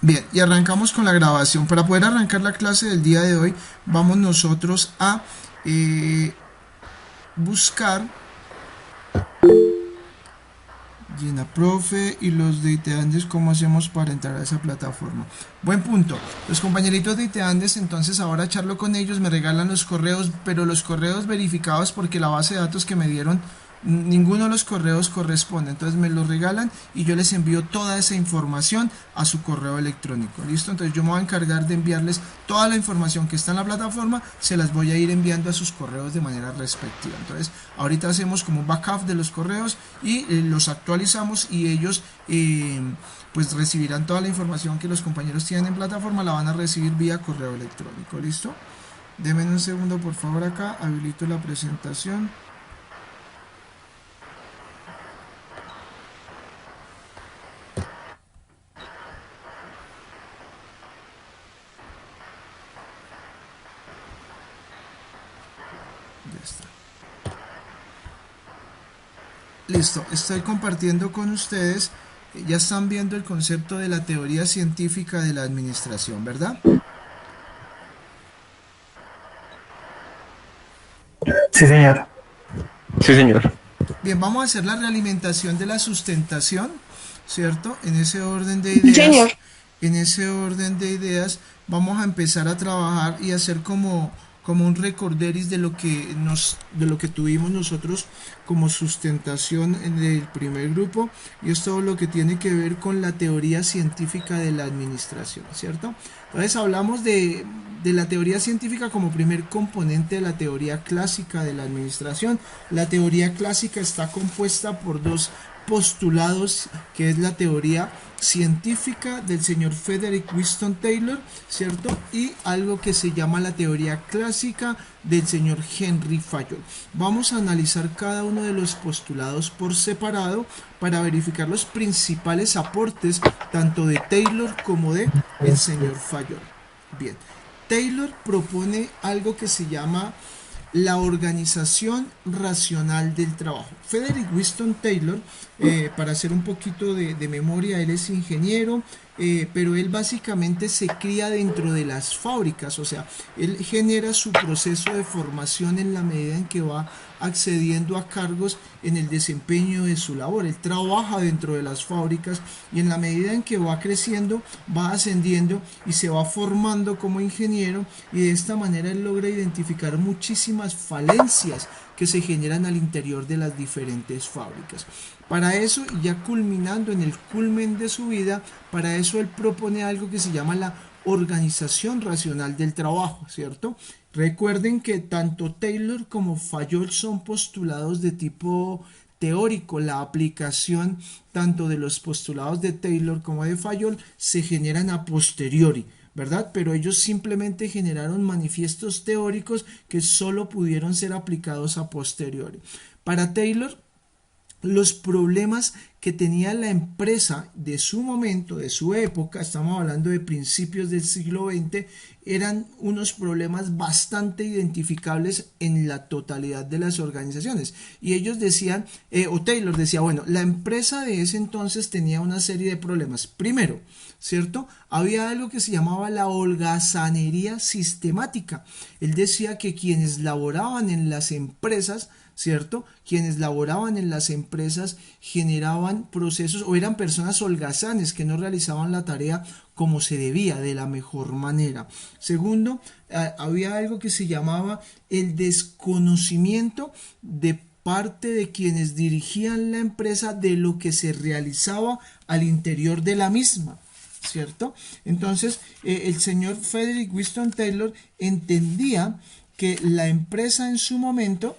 Bien, y arrancamos con la grabación. Para poder arrancar la clase del día de hoy, vamos nosotros a buscar Gina Profe y los de ITEANDES, cómo hacemos para entrar a esa plataforma. Buen punto. Los compañeritos de ITEANDES, entonces ahora charlo con ellos, me regalan los correos, pero los correos verificados porque la base de datos que me dieron, ninguno de los correos corresponde. Entonces me los regalan y yo les envío toda esa información a su correo electrónico. ¿Listo? Entonces yo me voy a encargar de enviarles toda la información que está en la plataforma, se las voy a ir enviando a sus correos de manera respectiva. Entonces ahorita hacemos como un backup de los correos y los actualizamos y ellos pues recibirán toda la información que los compañeros tienen en plataforma, la van a recibir vía correo electrónico. ¿Listo? Denme un segundo por favor acá, habilito la presentación. Ya está. Listo, estoy compartiendo con ustedes, ya están viendo el concepto de la teoría científica de la administración, ¿verdad? Sí, señor. Sí, señor. Bien, vamos a hacer la realimentación de la sustentación, ¿cierto? En ese orden de Sí, señor. ideas, vamos a empezar a trabajar y hacer como un recorderis de lo que tuvimos nosotros como sustentación en el primer grupo, y es todo lo que tiene que ver con la teoría científica de la administración, ¿cierto? Entonces hablamos de la teoría científica como primer componente de la teoría clásica de la administración. La teoría clásica está compuesta por dos postulados, que es la teoría científica del señor Frederick Winston Taylor, ¿cierto? Y algo que se llama la teoría clásica del señor Henry Fayol. Vamos a analizar cada uno de los postulados por separado para verificar los principales aportes tanto de Taylor como de el señor Fayol. Bien, Taylor propone algo que se llama la organización racional del trabajo. Frederick Winston Taylor, para hacer un poquito de memoria, él es ingeniero, pero él básicamente se cría dentro de las fábricas, o sea, él genera su proceso de formación en la medida en que va accediendo a cargos en el desempeño de su labor. Él trabaja dentro de las fábricas y en la medida en que va creciendo, va ascendiendo y se va formando como ingeniero, y de esta manera él logra identificar muchísimas falencias que se generan al interior de las diferentes fábricas. Para eso, ya culminando en el culmen de su vida, para eso él propone algo que se llama la organización racional del trabajo, ¿cierto? Recuerden que tanto Taylor como Fayol son postulados de tipo teórico. La aplicación tanto de los postulados de Taylor como de Fayol se generan a posteriori, ¿verdad? Pero ellos simplemente generaron manifiestos teóricos que solo pudieron ser aplicados a posteriori. Para Taylor, los problemas que tenía la empresa de su momento, de su época, estamos hablando de principios del siglo XX, eran unos problemas bastante identificables en la totalidad de las organizaciones. Y ellos decían, o Taylor decía, bueno, la empresa de ese entonces tenía una serie de problemas. Primero, ¿cierto? Había algo que se llamaba la holgazanería sistemática. Él decía que quienes laboraban en las empresas, ¿cierto? Quienes laboraban en las empresas generaban procesos o eran personas holgazanes que no realizaban la tarea como se debía, de la mejor manera. Segundo, había algo que se llamaba el desconocimiento de parte de quienes dirigían la empresa de lo que se realizaba al interior de la misma, ¿cierto? Entonces, el señor Frederick Winston Taylor entendía que la empresa en su momento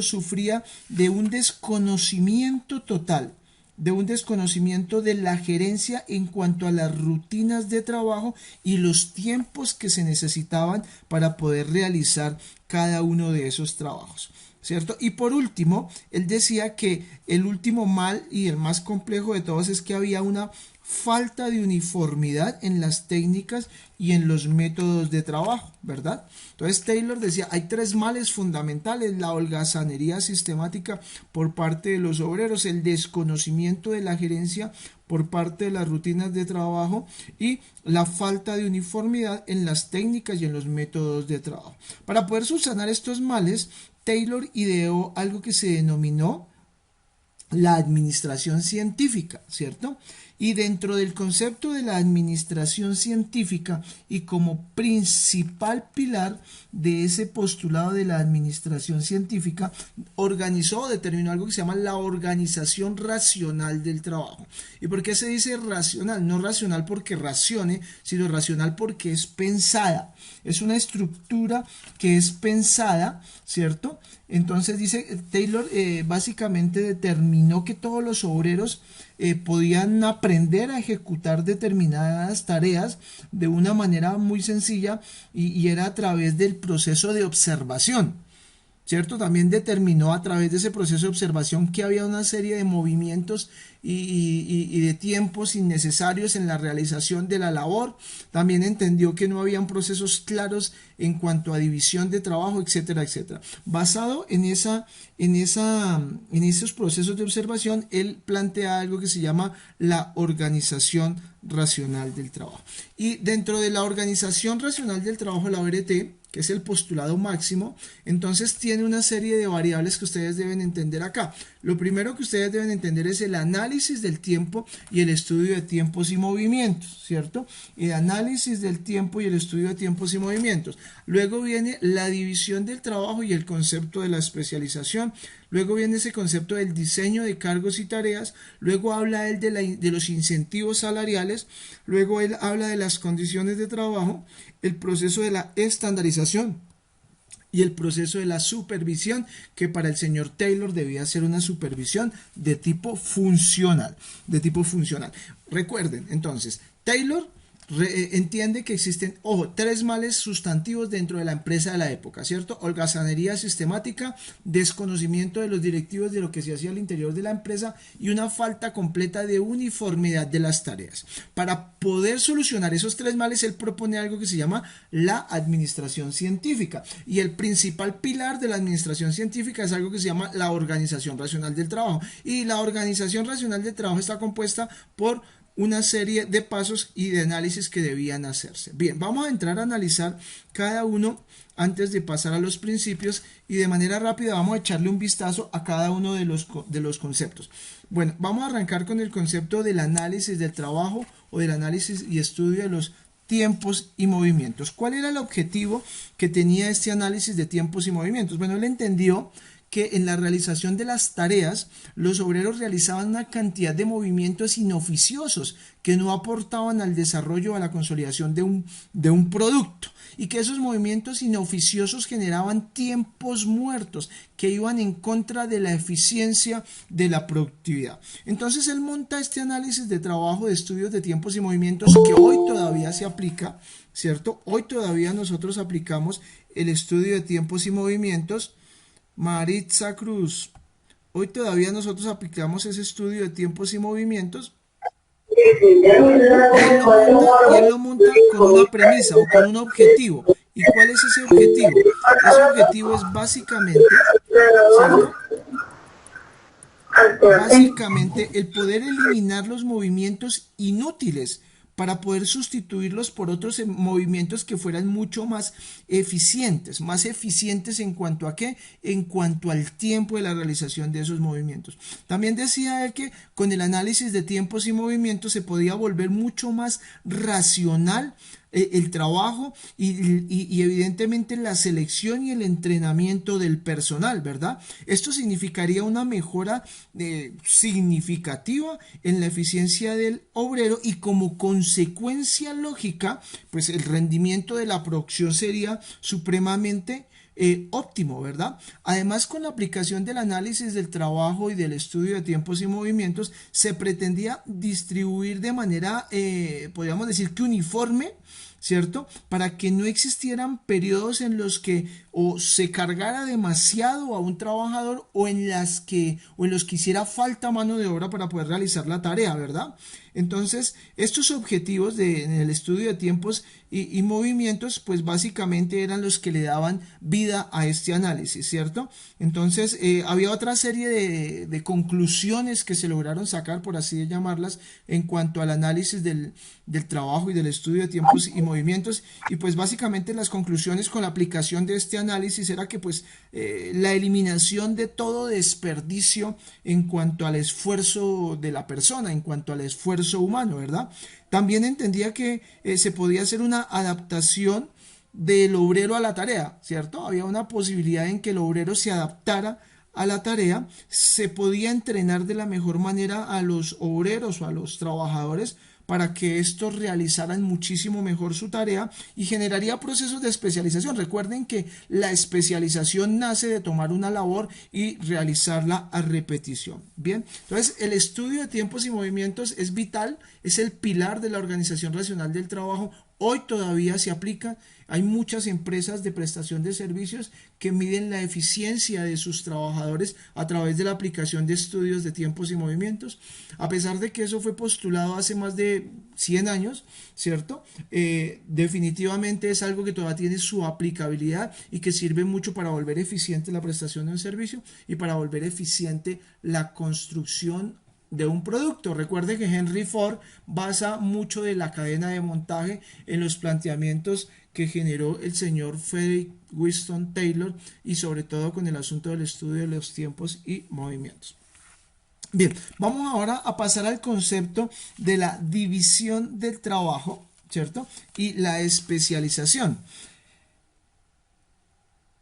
sufría de un desconocimiento total, de un desconocimiento de la gerencia en cuanto a las rutinas de trabajo y los tiempos que se necesitaban para poder realizar cada uno de esos trabajos, ¿cierto? Y por último, él decía que el último mal y el más complejo de todos es que había una falta de uniformidad en las técnicas y en los métodos de trabajo, ¿verdad? Entonces Taylor decía, hay tres males fundamentales: la holgazanería sistemática por parte de los obreros, el desconocimiento de la gerencia por parte de las rutinas de trabajo y la falta de uniformidad en las técnicas y en los métodos de trabajo. Para poder subsanar estos males, Taylor ideó algo que se denominó la administración científica, ¿cierto? Y dentro del concepto de la administración científica y como principal pilar de ese postulado de la administración científica, determinó algo que se llama la organización racional del trabajo. ¿Y por qué se dice racional? No racional porque racione, sino racional porque es pensada. Es una estructura que es pensada, ¿cierto? Entonces dice Taylor, básicamente determinó que todos los obreros podían aprender a ejecutar determinadas tareas de una manera muy sencilla y era a través del proceso de observación, ¿cierto? También determinó a través de ese proceso de observación que había una serie de movimientos y de tiempos innecesarios en la realización de la labor. También entendió que no habían procesos claros en cuanto a división de trabajo, etcétera, etcétera. Basado en esos procesos de observación, él plantea algo que se llama la organización racional del trabajo. Y dentro de la organización racional del trabajo, la ORT, que es el postulado máximo, entonces tiene una serie de variables que ustedes deben entender acá. Lo primero que ustedes deben entender es el análisis del tiempo y el estudio de tiempos y movimientos, ¿cierto? El análisis del tiempo y el estudio de tiempos y movimientos. Luego viene la división del trabajo y el concepto de la especialización. Luego viene ese concepto del diseño de cargos y tareas. Luego habla él de los incentivos salariales. Luego él habla de las condiciones de trabajo, el proceso de la estandarización y el proceso de la supervisión, que para el señor Taylor debía ser una supervisión de tipo funcional, Recuerden, entonces, Taylor entiende que existen, tres males sustantivos dentro de la empresa de la época, ¿cierto? Holgazanería sistemática, desconocimiento de los directivos de lo que se hacía al interior de la empresa y una falta completa de uniformidad de las tareas. Para poder solucionar esos tres males, él propone algo que se llama la administración científica, y el principal pilar de la administración científica es algo que se llama la organización racional del trabajo, y la organización racional del trabajo está compuesta por una serie de pasos y de análisis que debían hacerse. Bien, vamos a entrar a analizar cada uno antes de pasar a los principios, y de manera rápida vamos a echarle un vistazo a cada uno de los conceptos. Bueno, vamos a arrancar con el concepto del análisis del trabajo o del análisis y estudio de los tiempos y movimientos. ¿Cuál era el objetivo que tenía este análisis de tiempos y movimientos? Bueno, él entendió que en la realización de las tareas los obreros realizaban una cantidad de movimientos inoficiosos que no aportaban al desarrollo o a la consolidación de un producto, y que esos movimientos inoficiosos generaban tiempos muertos que iban en contra de la eficiencia de la productividad. Entonces él monta este análisis de trabajo, de estudios de tiempos y movimientos, que hoy todavía se aplica, ¿cierto? Hoy todavía nosotros aplicamos el estudio de tiempos y movimientos. Maritza Cruz, hoy todavía nosotros aplicamos ese estudio de tiempos y movimientos, y él lo monta con una premisa o con un objetivo. ¿Y cuál es ese objetivo? Ese objetivo es básicamente, ¿cierto? Básicamente el poder eliminar los movimientos inútiles para poder sustituirlos por otros movimientos que fueran mucho más eficientes en cuanto a qué, en cuanto al tiempo de la realización de esos movimientos. También decía él que con el análisis de tiempos y movimientos se podía volver mucho más racional el trabajo y evidentemente la selección y el entrenamiento del personal, ¿verdad? Esto significaría una mejora significativa en la eficiencia del obrero, y como consecuencia lógica, pues el rendimiento de la producción sería supremamente óptimo, ¿verdad? Además, con la aplicación del análisis del trabajo y del estudio de tiempos y movimientos, se pretendía distribuir de manera, podríamos decir que uniforme, ¿cierto? Para que no existieran periodos en los que o se cargara demasiado a un trabajador o en los que hiciera falta mano de obra para poder realizar la tarea, ¿verdad? Entonces, estos objetivos en el estudio de tiempos y movimientos, pues básicamente eran los que le daban vida a este análisis, ¿cierto? Entonces, había otra serie de conclusiones que se lograron sacar, por así llamarlas, en cuanto al análisis del trabajo y del estudio de tiempos y movimientos, y pues básicamente las conclusiones con la aplicación de este análisis era que pues la eliminación de todo desperdicio en cuanto al esfuerzo de la persona, en cuanto al esfuerzo humano, ¿verdad? También entendía que se podía hacer una adaptación del obrero a la tarea, ¿cierto? Había una posibilidad en que el obrero se adaptara a la tarea, se podía entrenar de la mejor manera a los obreros o a los trabajadores para que estos realizaran muchísimo mejor su tarea y generaría procesos de especialización. Recuerden que la especialización nace de tomar una labor y realizarla a repetición. Bien, entonces el estudio de tiempos y movimientos es vital, es el pilar de la organización racional del trabajo. Hoy todavía se aplica. Hay muchas empresas de prestación de servicios que miden la eficiencia de sus trabajadores a través de la aplicación de estudios de tiempos y movimientos. A pesar de que eso fue postulado hace más de 100 años, ¿cierto? Definitivamente es algo que todavía tiene su aplicabilidad y que sirve mucho para volver eficiente la prestación de un servicio y para volver eficiente la construcción de un producto. Recuerde que Henry Ford basa mucho de la cadena de montaje en los planteamientos que generó el señor Frederick Winston Taylor y sobre todo con el asunto del estudio de los tiempos y movimientos. Bien, vamos ahora a pasar al concepto de la división del trabajo, ¿cierto? Y la especialización.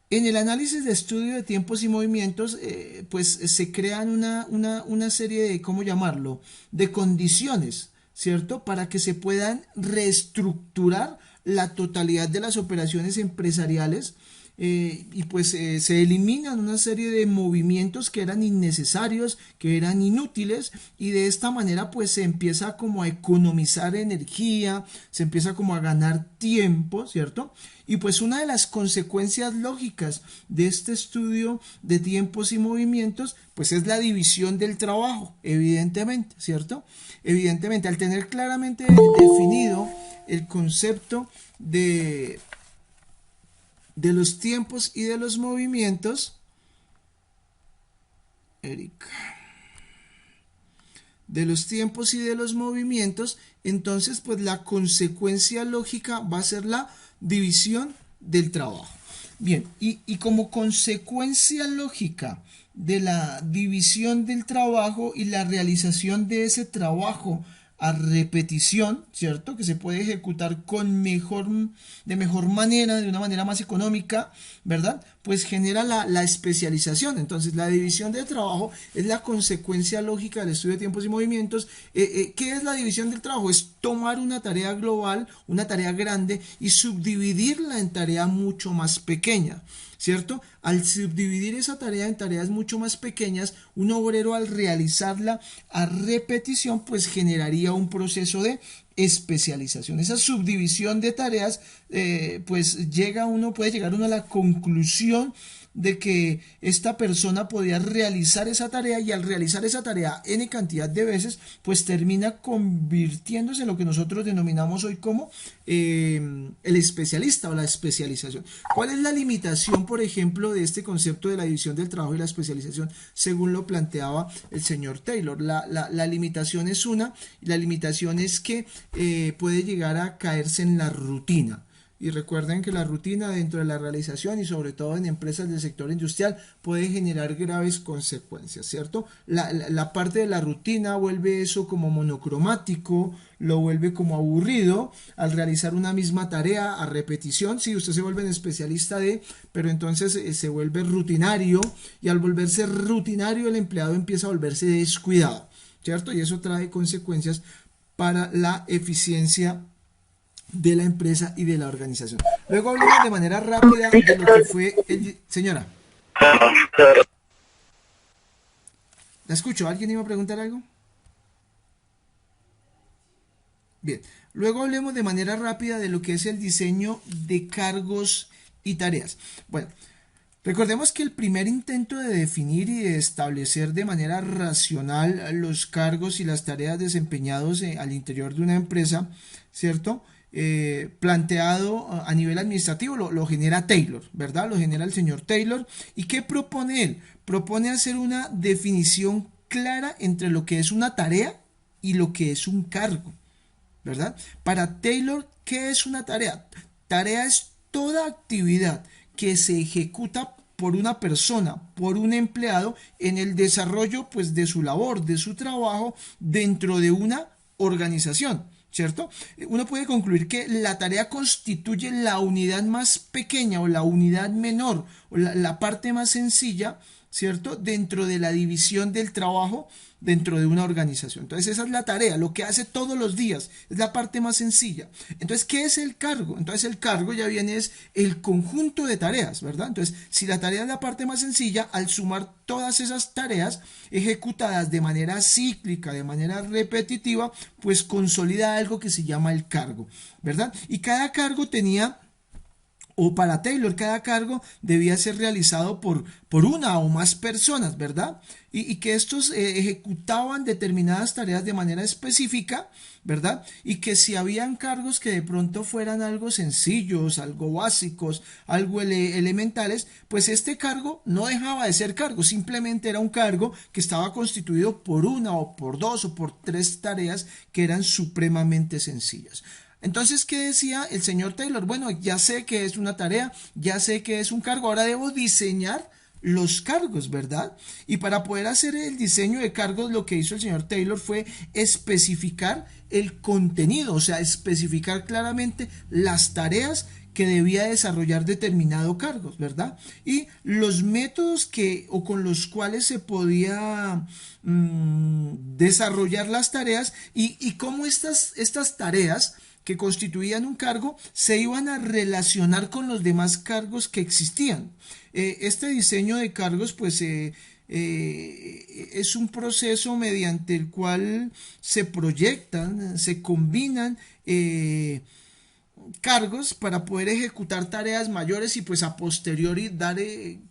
En el análisis de estudio de tiempos y movimientos, pues se crean una serie de, ¿cómo llamarlo?, de condiciones, ¿cierto?, para que se puedan reestructurar la totalidad de las operaciones empresariales y pues se eliminan una serie de movimientos que eran innecesarios, que eran inútiles y de esta manera pues se empieza como a economizar energía, se empieza como a ganar tiempo, ¿cierto? Y pues una de las consecuencias lógicas de este estudio de tiempos y movimientos pues es la división del trabajo, evidentemente, ¿cierto? Evidentemente, al tener claramente definido el concepto de los tiempos y de los movimientos, Erika, de los tiempos y de los movimientos, entonces pues la consecuencia lógica va a ser la división del trabajo. Bien, y como consecuencia lógica de la división del trabajo y la realización de ese trabajo a repetición, ¿cierto? Que se puede ejecutar de mejor manera, de una manera más económica, ¿verdad? Pues genera la especialización. Entonces, la división de trabajo es la consecuencia lógica del estudio de tiempos y movimientos. ¿Qué es la división del trabajo? Es tomar una tarea global, una tarea grande y subdividirla en tarea mucho más pequeña, ¿cierto? Al subdividir esa tarea en tareas mucho más pequeñas, un obrero al realizarla a repetición, pues generaría un proceso de especialización. Esa subdivisión de tareas, pues puede llegar uno a la conclusión de que esta persona podía realizar esa tarea y al realizar esa tarea n cantidad de veces, pues termina convirtiéndose en lo que nosotros denominamos hoy como el especialista o la especialización. ¿Cuál es la limitación, por ejemplo, de este concepto de la división del trabajo y la especialización según lo planteaba el señor Taylor? La limitación es la limitación es que puede llegar a caerse en la rutina. Y recuerden que la rutina dentro de la realización y sobre todo en empresas del sector industrial puede generar graves consecuencias, ¿cierto? La parte de la rutina vuelve eso como monocromático, lo vuelve como aburrido al realizar una misma tarea a repetición. Sí, usted se vuelve un especialista pero entonces se vuelve rutinario y al volverse rutinario el empleado empieza a volverse descuidado, ¿cierto? Y eso trae consecuencias para la eficiencia de la empresa y de la organización. Luego hablemos de manera rápida de lo que fue señora. ¿La escucho? ¿Alguien iba a preguntar algo? Bien. Luego hablemos de manera rápida de lo que es el diseño de cargos y tareas. Bueno, Recordemos que el primer intento de definir y de establecer de manera racional los cargos y las tareas desempeñados al interior de una empresa, ¿cierto? Planteado a nivel administrativo lo genera Taylor, ¿verdad? Lo genera el señor Taylor. ¿Y qué propone él? Propone hacer una definición clara entre lo que es una tarea y lo que es un cargo, ¿verdad? Para Taylor, ¿qué es una tarea? Tarea es toda actividad que se ejecuta por una persona, por un empleado, en el desarrollo pues, de su labor, de su trabajo dentro de una organización, ¿cierto? Uno puede concluir que la tarea constituye la unidad más pequeña o la unidad menor o la parte más sencilla, ¿cierto? Dentro de la división del trabajo dentro de una organización. Entonces esa es la tarea, lo que hace todos los días, es la parte más sencilla. Entonces, ¿qué es el cargo? Entonces el cargo ya viene es el conjunto de tareas, ¿verdad? Entonces, si la tarea es la parte más sencilla, al sumar todas esas tareas ejecutadas de manera cíclica, de manera repetitiva, pues consolida algo que se llama el cargo, ¿verdad? Y cada cargo tenía o para Taylor, cada cargo debía ser realizado por una o más personas, ¿verdad? Y que estos ejecutaban determinadas tareas de manera específica, ¿verdad? Y que si habían cargos que de pronto fueran algo sencillos, algo básicos, algo elementales, pues este cargo no dejaba de ser cargo, simplemente era un cargo que estaba constituido por una o por dos o por tres tareas que eran supremamente sencillas. Entonces, ¿qué decía el señor Taylor? Bueno, ya sé que es una tarea, ya sé que es un cargo, ahora debo diseñar los cargos, ¿verdad? Y para poder hacer el diseño de cargos, lo que hizo el señor Taylor fue especificar el contenido, o sea, especificar claramente las tareas que debía desarrollar determinado cargo, ¿verdad? Y los métodos que o con los cuales se podía desarrollar las tareas y cómo estas tareas que constituían un cargo se iban a relacionar con los demás cargos que existían. Este diseño de cargos pues es un proceso mediante el cual se proyectan, se combinan cargos para poder ejecutar tareas mayores y pues a posteriori dar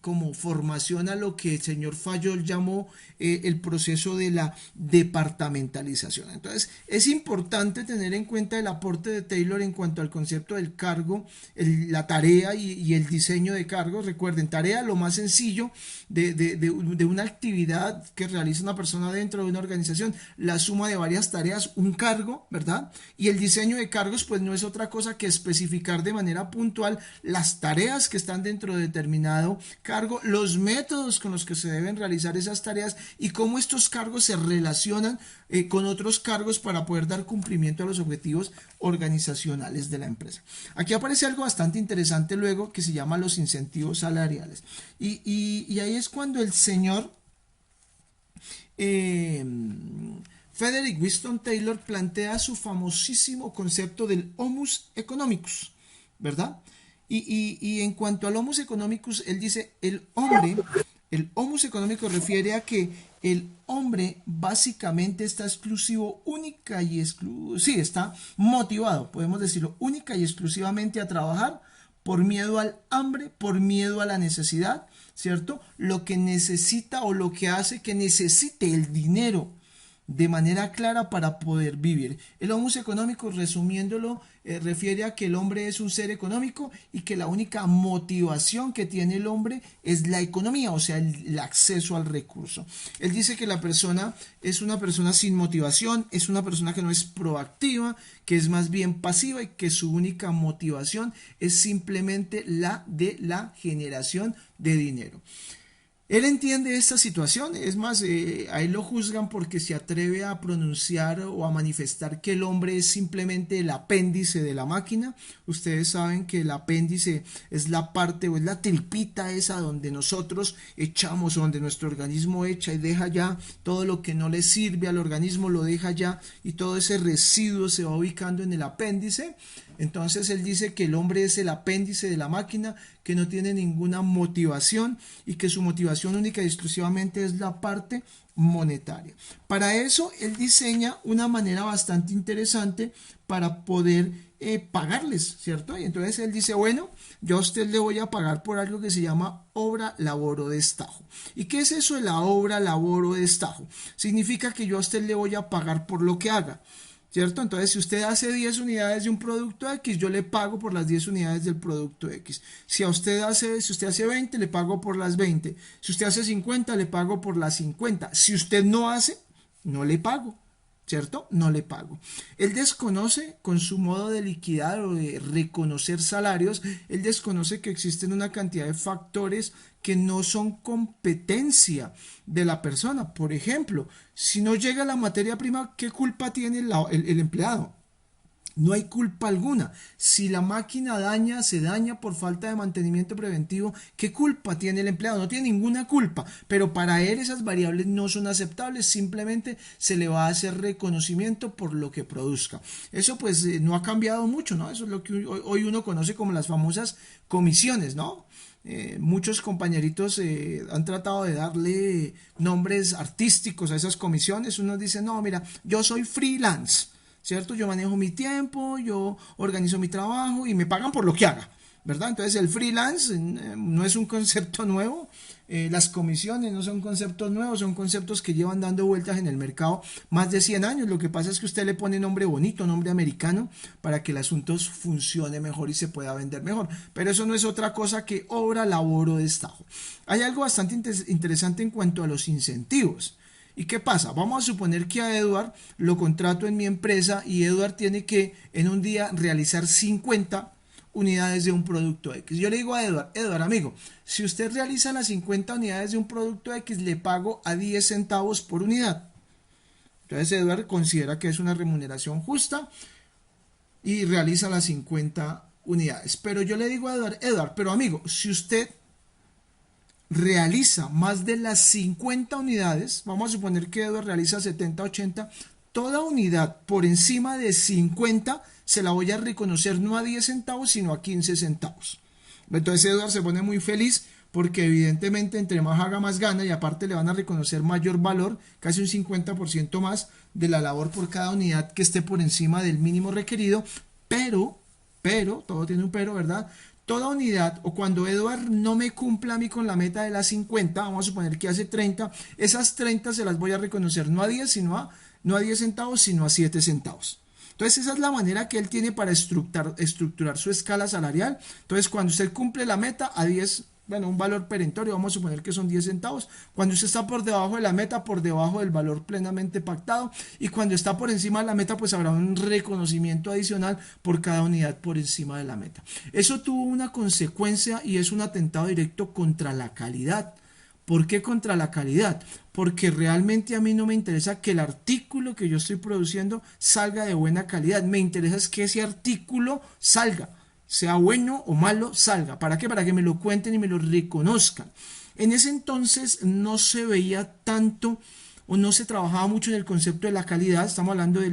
como formación a lo que el señor Fayol llamó el proceso de la departamentalización. Entonces es importante tener en cuenta el aporte de Taylor en cuanto al concepto del cargo, la tarea y el diseño de cargos. Recuerden, tarea lo más sencillo de una actividad que realiza una persona dentro de una organización, la suma de varias tareas, un cargo, ¿verdad? Y el diseño de cargos pues no es otra cosa que especificar de manera puntual las tareas que están dentro de determinado cargo, los métodos con los que se deben realizar esas tareas y cómo estos cargos se relacionan con otros cargos para poder dar cumplimiento a los objetivos organizacionales de la empresa. Aquí aparece algo bastante interesante luego que se llama los incentivos salariales. Y ahí es cuando el señor Frederick Winston Taylor plantea su famosísimo concepto del homus economicus, ¿verdad? Y en cuanto al homus economicus, él dice, el homus económico refiere a que el hombre básicamente está exclusivo, única y sí, está motivado, podemos decirlo, única y exclusivamente a trabajar por miedo al hambre, por miedo a la necesidad, ¿cierto? Lo que necesita o lo que hace que necesite el dinero de manera clara para poder vivir. El homus económico, resumiéndolo, refiere a que el hombre es un ser económico y que la única motivación que tiene el hombre es la economía, o sea, el acceso al recurso. Él dice que la persona es una persona sin motivación, es una persona que no es proactiva, que es más bien pasiva y que su única motivación es simplemente la de la generación de dinero. Él entiende esta situación, es más, a él lo juzgan porque se atreve a pronunciar o a manifestar que el hombre es simplemente el apéndice de la máquina. Ustedes saben que el apéndice es la parte o es la tripita esa donde nosotros echamos, o donde nuestro organismo echa y deja ya todo lo que no le sirve al organismo, lo deja ya y todo ese residuo se va ubicando en el apéndice. Entonces él dice que el hombre es el apéndice de la máquina, que no tiene ninguna motivación y que su motivación única y exclusivamente es la parte monetaria. Para eso él diseña una manera bastante interesante para poder pagarles, ¿cierto? Y entonces él dice, bueno, yo a usted le voy a pagar por algo que se llama obra, labor o destajo. ¿Y qué es eso de la obra, labor o destajo? Significa que yo a usted le voy a pagar por lo que haga, ¿cierto? Entonces, si usted hace 10 unidades de un producto X, yo le pago por las 10 unidades del producto X. Si usted hace 20, le pago por las 20. Si usted hace 50, le pago por las 50. Si usted no hace, no le pago. ¿Cierto? No le pago. Él desconoce con su modo de liquidar o de reconocer salarios, él desconoce que existen una cantidad de factores que no son competencia de la persona. Por ejemplo, si no llega la materia prima, ¿qué culpa tiene el empleado? No hay culpa alguna. Si la máquina se daña por falta de mantenimiento preventivo, ¿qué culpa tiene el empleado? No tiene ninguna culpa, pero para él esas variables no son aceptables, simplemente se le va a hacer reconocimiento por lo que produzca. Eso pues no ha cambiado mucho, ¿no? Eso es lo que hoy uno conoce como las famosas comisiones, ¿no? Muchos compañeritos han tratado de darle nombres artísticos a esas comisiones. Unos dicen, no, mira, yo soy freelance, ¿cierto? Yo manejo mi tiempo, yo organizo mi trabajo y me pagan por lo que haga, ¿verdad? Entonces el freelance no es un concepto nuevo, las comisiones no son conceptos nuevos, son conceptos que llevan dando vueltas en el mercado más de 100 años. Lo que pasa es que usted le pone nombre bonito, nombre americano, para que el asunto funcione mejor y se pueda vender mejor. Pero eso no es otra cosa que obra, labor o destajo. Hay algo bastante interesante en cuanto a los incentivos. ¿Y qué pasa? Vamos a suponer que a Edward lo contrato en mi empresa y Edward tiene que en un día realizar 50 unidades de un producto X. Yo le digo a Edward, amigo, si usted realiza las 50 unidades de un producto X, le pago a 10 centavos por unidad. Entonces Edward considera que es una remuneración justa y realiza las 50 unidades. Pero yo le digo a Edward, pero amigo, si usted realiza más de las 50 unidades, vamos a suponer que Edward realiza 70, 80, toda unidad por encima de 50 se la voy a reconocer no a 10 centavos, sino a 15 centavos. Entonces Edward se pone muy feliz porque evidentemente entre más haga más gana y aparte le van a reconocer mayor valor, casi un 50% más de la labor por cada unidad que esté por encima del mínimo requerido, pero, todo tiene un pero, ¿verdad? Toda unidad, o cuando Edward no me cumpla a mí con la meta de las 50, vamos a suponer que hace 30, esas 30 se las voy a reconocer no a 10, no a 10 centavos, sino a 7 centavos. Entonces esa es la manera que él tiene para estructurar su escala salarial. Entonces cuando usted cumple la meta a 10, bueno, un valor perentorio, vamos a suponer que son 10 centavos. Cuando usted está por debajo de la meta, por debajo del valor plenamente pactado. Y cuando está por encima de la meta, pues habrá un reconocimiento adicional por cada unidad por encima de la meta. Eso tuvo una consecuencia y es un atentado directo contra la calidad. ¿Por qué contra la calidad? Porque realmente a mí no me interesa que el artículo que yo estoy produciendo salga de buena calidad. Me interesa es que ese artículo salga, sea bueno o malo, salga. ¿Para qué? Para que me lo cuenten y me lo reconozcan. En ese entonces no se veía tanto o no se trabajaba mucho en el concepto de la calidad. Estamos hablando de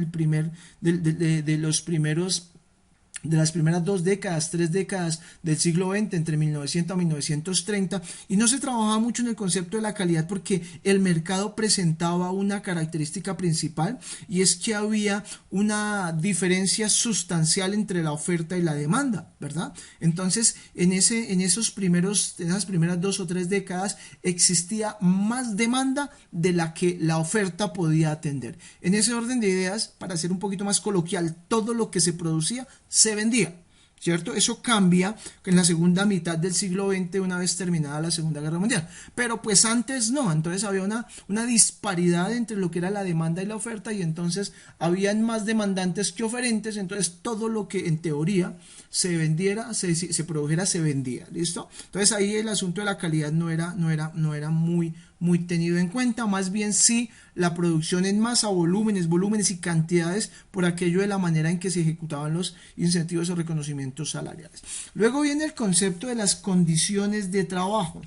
las primeras 2 décadas, 3 décadas del siglo XX, entre 1900 a 1930, y no se trabajaba mucho en el concepto de la calidad porque el mercado presentaba una característica principal y es que había una diferencia sustancial entre la oferta y la demanda, ¿verdad? Entonces, en esas primeras 2 o 3 décadas existía más demanda de la que la oferta podía atender. En ese orden de ideas, para ser un poquito más coloquial, todo lo que se producía se vendía, ¿cierto? Eso cambia en la segunda mitad del siglo XX, una vez terminada la Segunda Guerra Mundial, pero pues antes no. Entonces había una disparidad entre lo que era la demanda y la oferta, y entonces habían más demandantes que oferentes. Entonces todo lo que en teoría se vendiera, se produjera, se vendía, ¿listo? Entonces ahí el asunto de la calidad no era muy tenido en cuenta, más bien sí la producción en masa, volúmenes y cantidades, por aquello de la manera en que se ejecutaban los incentivos o reconocimientos salariales. Luego viene el concepto de las condiciones de trabajo,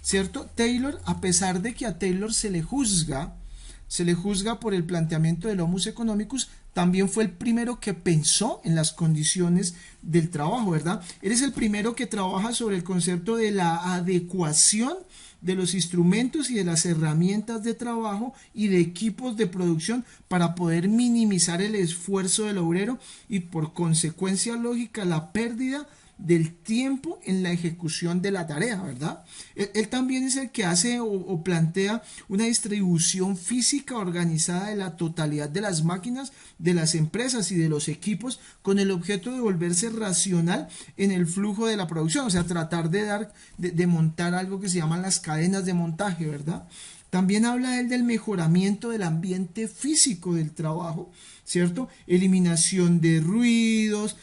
¿cierto? Taylor, a pesar de que a Taylor se le juzga por el planteamiento del Homo economicus, también fue el primero que pensó en las condiciones del trabajo, ¿verdad? Él es el primero que trabaja sobre el concepto de la adecuación de los instrumentos y de las herramientas de trabajo y de equipos de producción para poder minimizar el esfuerzo del obrero y por consecuencia lógica la pérdida del tiempo en la ejecución de la tarea, ¿verdad? Él también es el que hace o plantea una distribución física organizada de la totalidad de las máquinas, de las empresas y de los equipos con el objeto de volverse racional en el flujo de la producción, o sea, tratar de montar algo que se llaman las cadenas de montaje, ¿verdad? También habla él del mejoramiento del ambiente físico del trabajo, ¿cierto? Eliminación de ruidos,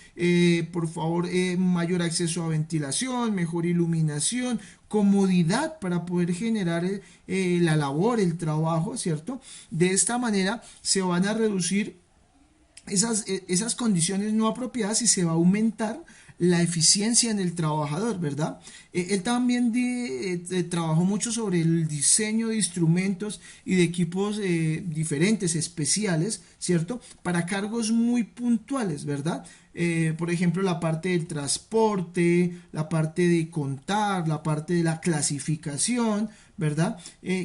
por favor, mayor acceso a ventilación, mejor iluminación, comodidad para poder generar la labor, el trabajo, ¿cierto? De esta manera se van a reducir esas condiciones no apropiadas y se va a aumentar la eficiencia en el trabajador, ¿verdad? Él también trabajó mucho sobre el diseño de instrumentos y de equipos diferentes, especiales, ¿cierto? Para cargos muy puntuales, ¿verdad? Por ejemplo, la parte del transporte, la parte de contar, la parte de la clasificación, ¿verdad?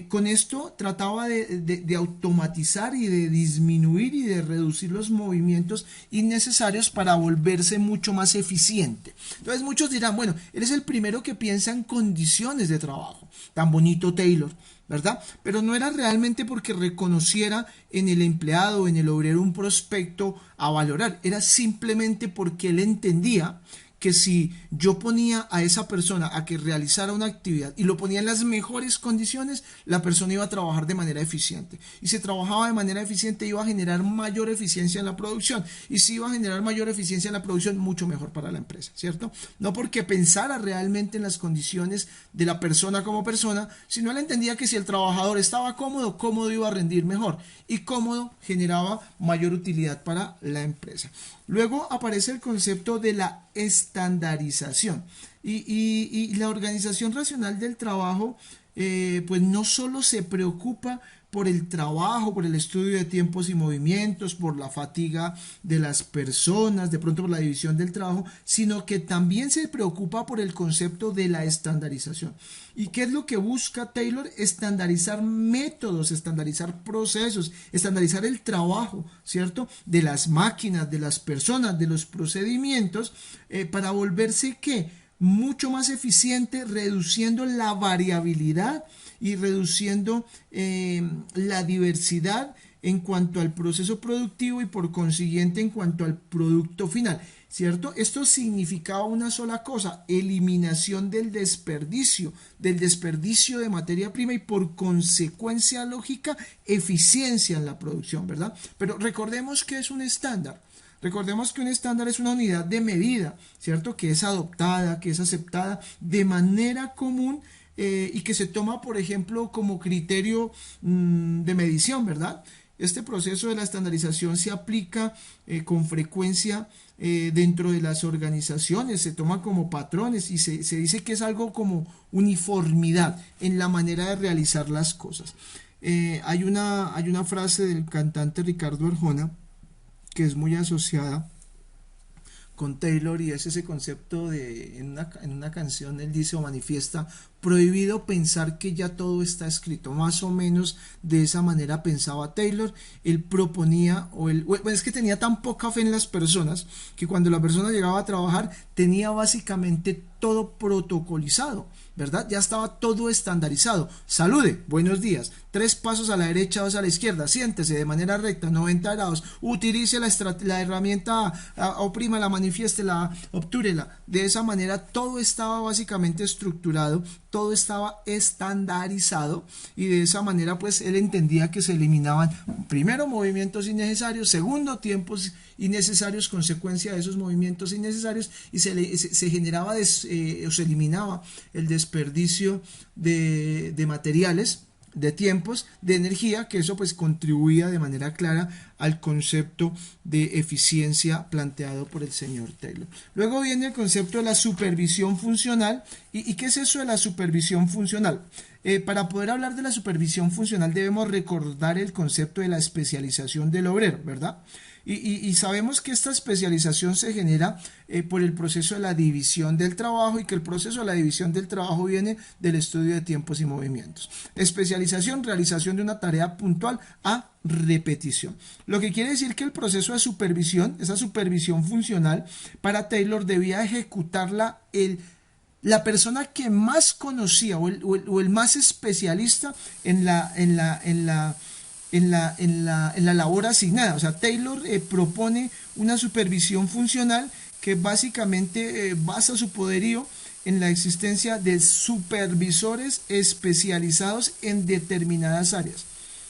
Con esto trataba de automatizar y de disminuir y de reducir los movimientos innecesarios para volverse mucho más eficiente. Entonces muchos dirán, bueno, él es el primero que piensa en condiciones de trabajo, tan bonito Taylor, ¿verdad? Pero no era realmente porque reconociera en el empleado o en el obrero un prospecto a valorar, era simplemente porque él entendía que si yo ponía a esa persona a que realizara una actividad y lo ponía en las mejores condiciones, la persona iba a trabajar de manera eficiente. Y si trabajaba de manera eficiente, iba a generar mayor eficiencia en la producción. Y si iba a generar mayor eficiencia en la producción, mucho mejor para la empresa, ¿cierto? No porque pensara realmente en las condiciones de la persona como persona, sino él entendía que si el trabajador estaba cómodo, cómodo iba a rendir mejor. Y cómodo generaba mayor utilidad para la empresa. Luego aparece el concepto de la estandarización y la organización racional del trabajo pues no solo se preocupa por el trabajo, por el estudio de tiempos y movimientos, por la fatiga de las personas, de pronto por la división del trabajo, sino que también se preocupa por el concepto de la estandarización. ¿Y qué es lo que busca Taylor? Estandarizar métodos, estandarizar procesos, estandarizar el trabajo, ¿cierto? De las máquinas, de las personas, de los procedimientos, para volverse, ¿qué? Mucho más eficiente, reduciendo la variabilidad y reduciendo la diversidad en cuanto al proceso productivo y por consiguiente en cuanto al producto final, ¿cierto? Esto significaba una sola cosa, eliminación del desperdicio de materia prima y por consecuencia lógica, eficiencia en la producción, ¿verdad? Pero recordemos que es un estándar. Recordemos que un estándar es una unidad de medida, ¿cierto? Que es adoptada, que es aceptada de manera común y que se toma, por ejemplo, como criterio de medición, ¿verdad? Este proceso de la estandarización se aplica con frecuencia dentro de las organizaciones, se toma como patrones y se dice que es algo como uniformidad en la manera de realizar las cosas. Hay una frase del cantante Ricardo Arjona que es muy asociada con Taylor y es ese concepto de, en una canción él dice o manifiesta, prohibido pensar que ya todo está escrito, más o menos de esa manera pensaba Taylor. Él proponía, es que tenía tan poca fe en las personas, que cuando la persona llegaba a trabajar tenía básicamente todo protocolizado, ¿verdad? Ya estaba todo estandarizado. Salude, buenos días, 3 pasos a la derecha, 2 a la izquierda, siéntese de manera recta, 90 grados, utilice la herramienta, oprímala, manifiéstela, obtúrela. De esa manera todo estaba básicamente estructurado, todo estaba estandarizado y de esa manera pues él entendía que se eliminaban primero movimientos innecesarios, segundo tiempos innecesarios, consecuencia de esos movimientos innecesarios y se generaba o se eliminaba el desperdicio de materiales, de tiempos, de energía, que eso pues contribuía de manera clara al concepto de eficiencia planteado por el señor Taylor. Luego viene el concepto de la supervisión funcional. ¿Y qué es eso de la supervisión funcional? Para poder hablar de la supervisión funcional debemos recordar el concepto de la especialización del obrero, ¿verdad? Y sabemos que esta especialización se genera por el proceso de la división del trabajo y que el proceso de la división del trabajo viene del estudio de tiempos y movimientos. Especialización, realización de una tarea puntual a repetición. Lo que quiere decir que el proceso de supervisión, esa supervisión funcional, para Taylor debía ejecutarla la persona que más conocía o el más especialista en la labor asignada. O sea, Taylor propone una supervisión funcional que básicamente basa su poderío en la existencia de supervisores especializados en determinadas áreas,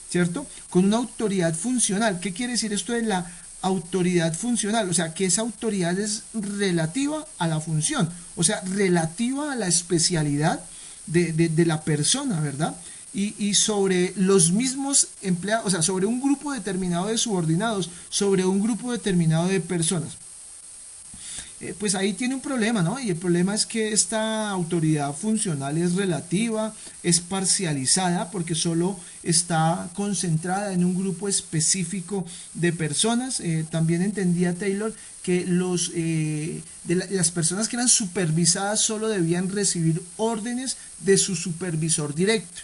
¿cierto? Con una autoridad funcional. ¿Qué quiere decir esto de la autoridad funcional? O sea, que esa autoridad es relativa a la función, o sea, relativa a la especialidad de la persona, ¿verdad? Y sobre los mismos empleados, o sea, sobre un grupo determinado de subordinados, sobre un grupo determinado de personas. Pues ahí tiene un problema, ¿no? Y el problema es que esta autoridad funcional es relativa, es parcializada, porque solo está concentrada en un grupo específico de personas. También entendía Taylor que las personas que eran supervisadas solo debían recibir órdenes de su supervisor directo.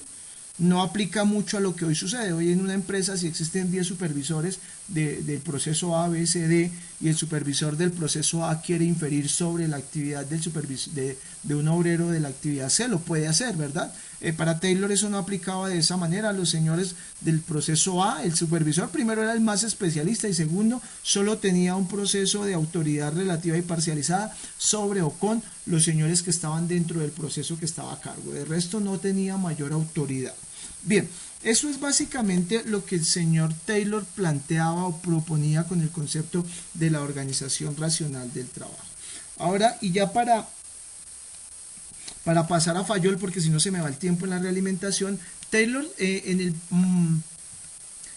No aplica mucho a lo que hoy sucede. Hoy en una empresa, si existen 10 supervisores del proceso A, B, C, D, y el supervisor del proceso A quiere inferir sobre la actividad de un obrero de la actividad C, lo puede hacer, ¿verdad? Para Taylor eso no aplicaba de esa manera. Los señores del proceso A, el supervisor primero era el más especialista y segundo, solo tenía un proceso de autoridad relativa y parcializada sobre o con los señores que estaban dentro del proceso que estaba a cargo. De resto no tenía mayor autoridad. Bien, eso es básicamente lo que el señor Taylor planteaba o proponía con el concepto de la organización racional del trabajo. Ahora, y ya para pasar a Fayol, porque si no se me va el tiempo en la realimentación, Taylor en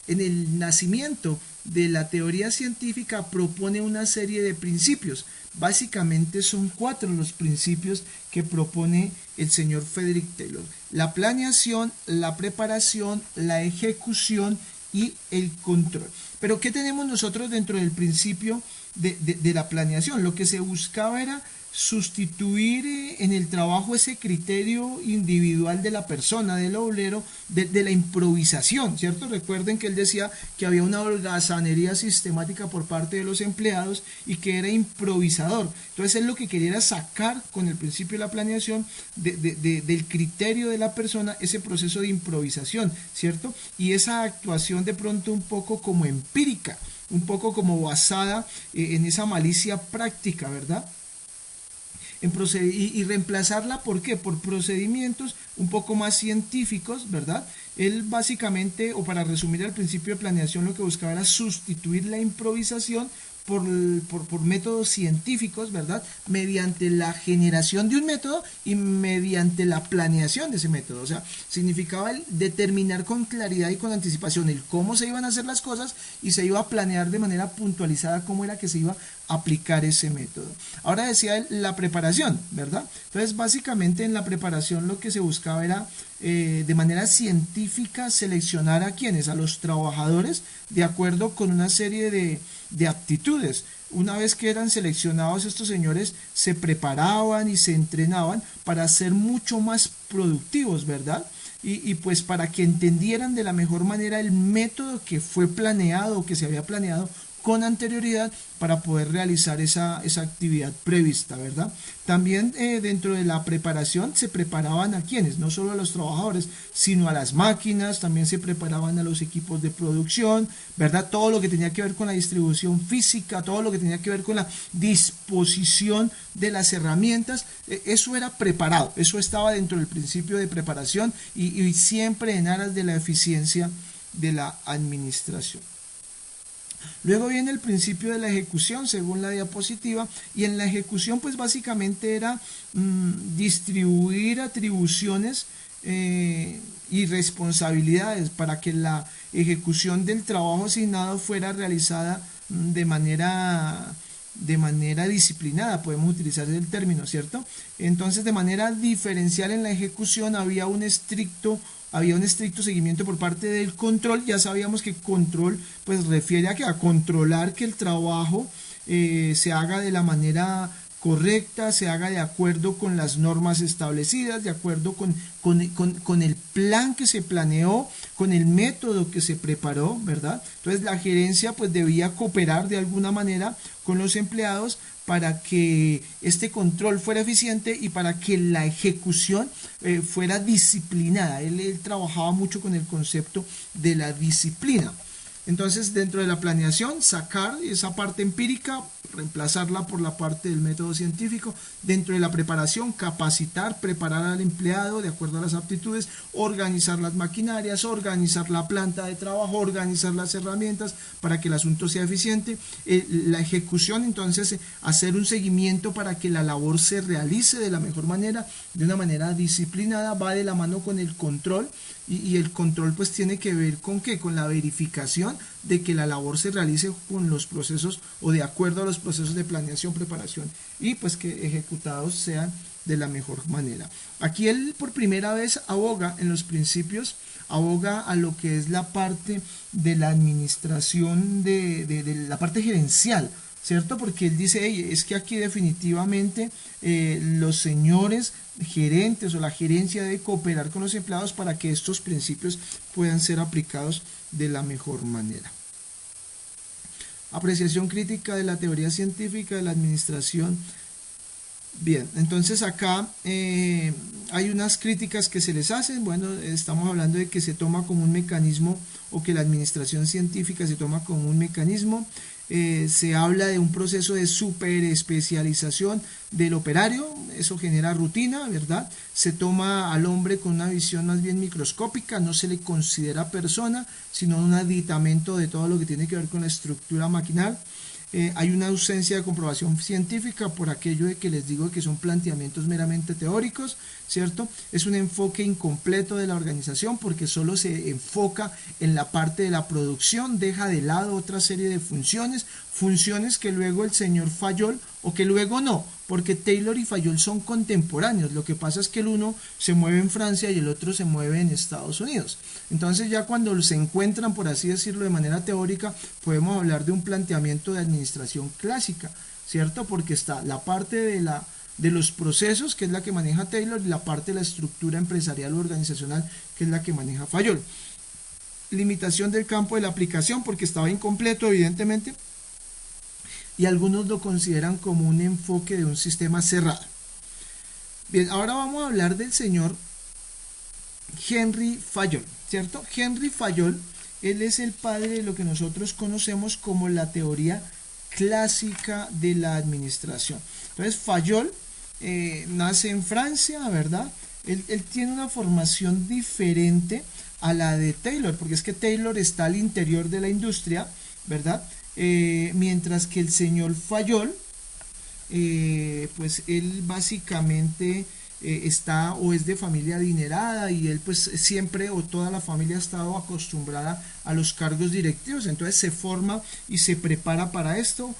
el nacimiento de la teoría científica propone una serie de principios. Básicamente son 4 los principios que propone el señor Frederick Taylor: la planeación, la preparación, la ejecución y el control. Pero ¿qué tenemos nosotros dentro del principio de la planeación? Lo que se buscaba era sustituir en el trabajo ese criterio individual de la persona, del obrero, de la improvisación, ¿cierto? Recuerden que él decía que había una holgazanería sistemática por parte de los empleados y que era improvisador. Entonces él lo que quería era sacar con el principio de la planeación del criterio de la persona ese proceso de improvisación, ¿cierto? Y esa actuación de pronto un poco como empírica, un poco como basada en esa malicia práctica, ¿verdad? Y reemplazarla, ¿por qué? Por procedimientos un poco más científicos, ¿verdad? Él básicamente, o para resumir el principio de planeación, lo que buscaba era sustituir la improvisación por métodos científicos, ¿verdad? Mediante la generación de un método y mediante la planeación de ese método. O sea, significaba el determinar con claridad y con anticipación el cómo se iban a hacer las cosas y se iba a planear de manera puntualizada cómo era que se iba a aplicar ese método. Ahora decía él la preparación, ¿verdad? Entonces, básicamente en la preparación lo que se buscaba era de manera científica seleccionar a quienes, a los trabajadores, de acuerdo con una serie de aptitudes. Una vez que eran seleccionados, estos señores se preparaban y se entrenaban para ser mucho más productivos, ¿verdad? Y pues para que entendieran de la mejor manera el método que fue planeado o que se había planeado con anterioridad para poder realizar esa actividad prevista, ¿verdad? También dentro de la preparación se preparaban a quienes, no solo a los trabajadores, sino a las máquinas, también se preparaban a los equipos de producción, ¿verdad? Todo lo que tenía que ver con la distribución física, todo lo que tenía que ver con la disposición de las herramientas, eso era preparado, eso estaba dentro del principio de preparación y siempre en aras de la eficiencia de la administración. Luego viene el principio de la ejecución, según la diapositiva, y en la ejecución pues básicamente era distribuir atribuciones y responsabilidades para que la ejecución del trabajo asignado fuera realizada de manera disciplinada, podemos utilizar el término, ¿cierto? Entonces, de manera diferencial en la ejecución había un estricto había un estricto seguimiento por parte del control. Ya sabíamos que control pues refiere a controlar que el trabajo se haga de la manera correcta, se haga de acuerdo con las normas establecidas, de acuerdo con el plan que se planeó, con el método que se preparó, ¿verdad? Entonces la gerencia pues debía cooperar de alguna manera con los empleados para que este control fuera eficiente y para que la ejecución fuera disciplinada. Él trabajaba mucho con el concepto de la disciplina. Entonces, dentro de la planeación, sacar esa parte empírica, reemplazarla por la parte del método científico. Dentro de la preparación, capacitar, preparar al empleado de acuerdo a las aptitudes, organizar las maquinarias, organizar la planta de trabajo, organizar las herramientas para que el asunto sea eficiente. La ejecución, entonces, hacer un seguimiento para que la labor se realice de la mejor manera, de una manera disciplinada, va de la mano con el control. Y el control pues tiene que ver con ¿qué? Con la verificación de que la labor se realice con los procesos o de acuerdo a los procesos de planeación, preparación y pues que ejecutados sean de la mejor manera. Aquí él por primera vez aboga en los principios, aboga a lo que es la parte de la administración, de la parte gerencial, ¿cierto? Porque él dice, hey, es que aquí definitivamente los señores gerentes o la gerencia debe cooperar con los empleados para que estos principios puedan ser aplicados de la mejor manera. Apreciación crítica de la teoría científica de la administración. Bien, entonces acá hay unas críticas que se les hacen. Bueno, estamos hablando de que se toma como un mecanismo o que la administración científica se toma como un mecanismo. Se habla de un proceso de superespecialización del operario, eso genera rutina, ¿verdad? Se toma al hombre con una visión más bien microscópica, no se le considera persona, sino un aditamento de todo lo que tiene que ver con la estructura maquinal. Hay una ausencia de comprobación científica por aquello de que les digo que son planteamientos meramente teóricos, ¿cierto? Es un enfoque incompleto de la organización porque solo se enfoca en la parte de la producción, deja de lado otra serie de funciones que luego el señor Fayol, o que luego no, porque Taylor y Fayol son contemporáneos. Lo que pasa es que el uno se mueve en Francia y el otro se mueve en Estados Unidos. Entonces ya cuando se encuentran, por así decirlo, de manera teórica, podemos hablar de un planteamiento de administración clásica, ¿cierto? Porque está la parte de los procesos, que es la que maneja Taylor, y la parte de la estructura empresarial o organizacional, que es la que maneja Fayol. Limitación del campo de la aplicación, porque estaba incompleto, evidentemente, y algunos lo consideran como un enfoque de un sistema cerrado. Bien, ahora vamos a hablar del señor Henry Fayol, ¿cierto? Henry Fayol, él es el padre de lo que nosotros conocemos como la teoría clásica de la administración. Entonces Fayol nace en Francia, ¿verdad? Él tiene una formación diferente a la de Taylor, porque es que Taylor está al interior de la industria, ¿verdad? Mientras que el señor Fayol, pues él básicamente está o es de familia adinerada y él pues siempre o toda la familia ha estado acostumbrada a los cargos directivos, entonces se forma y se prepara para esto.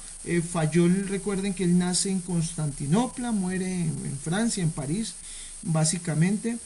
Fayol, recuerden que él nace en Constantinopla, muere en Francia, en París, básicamente.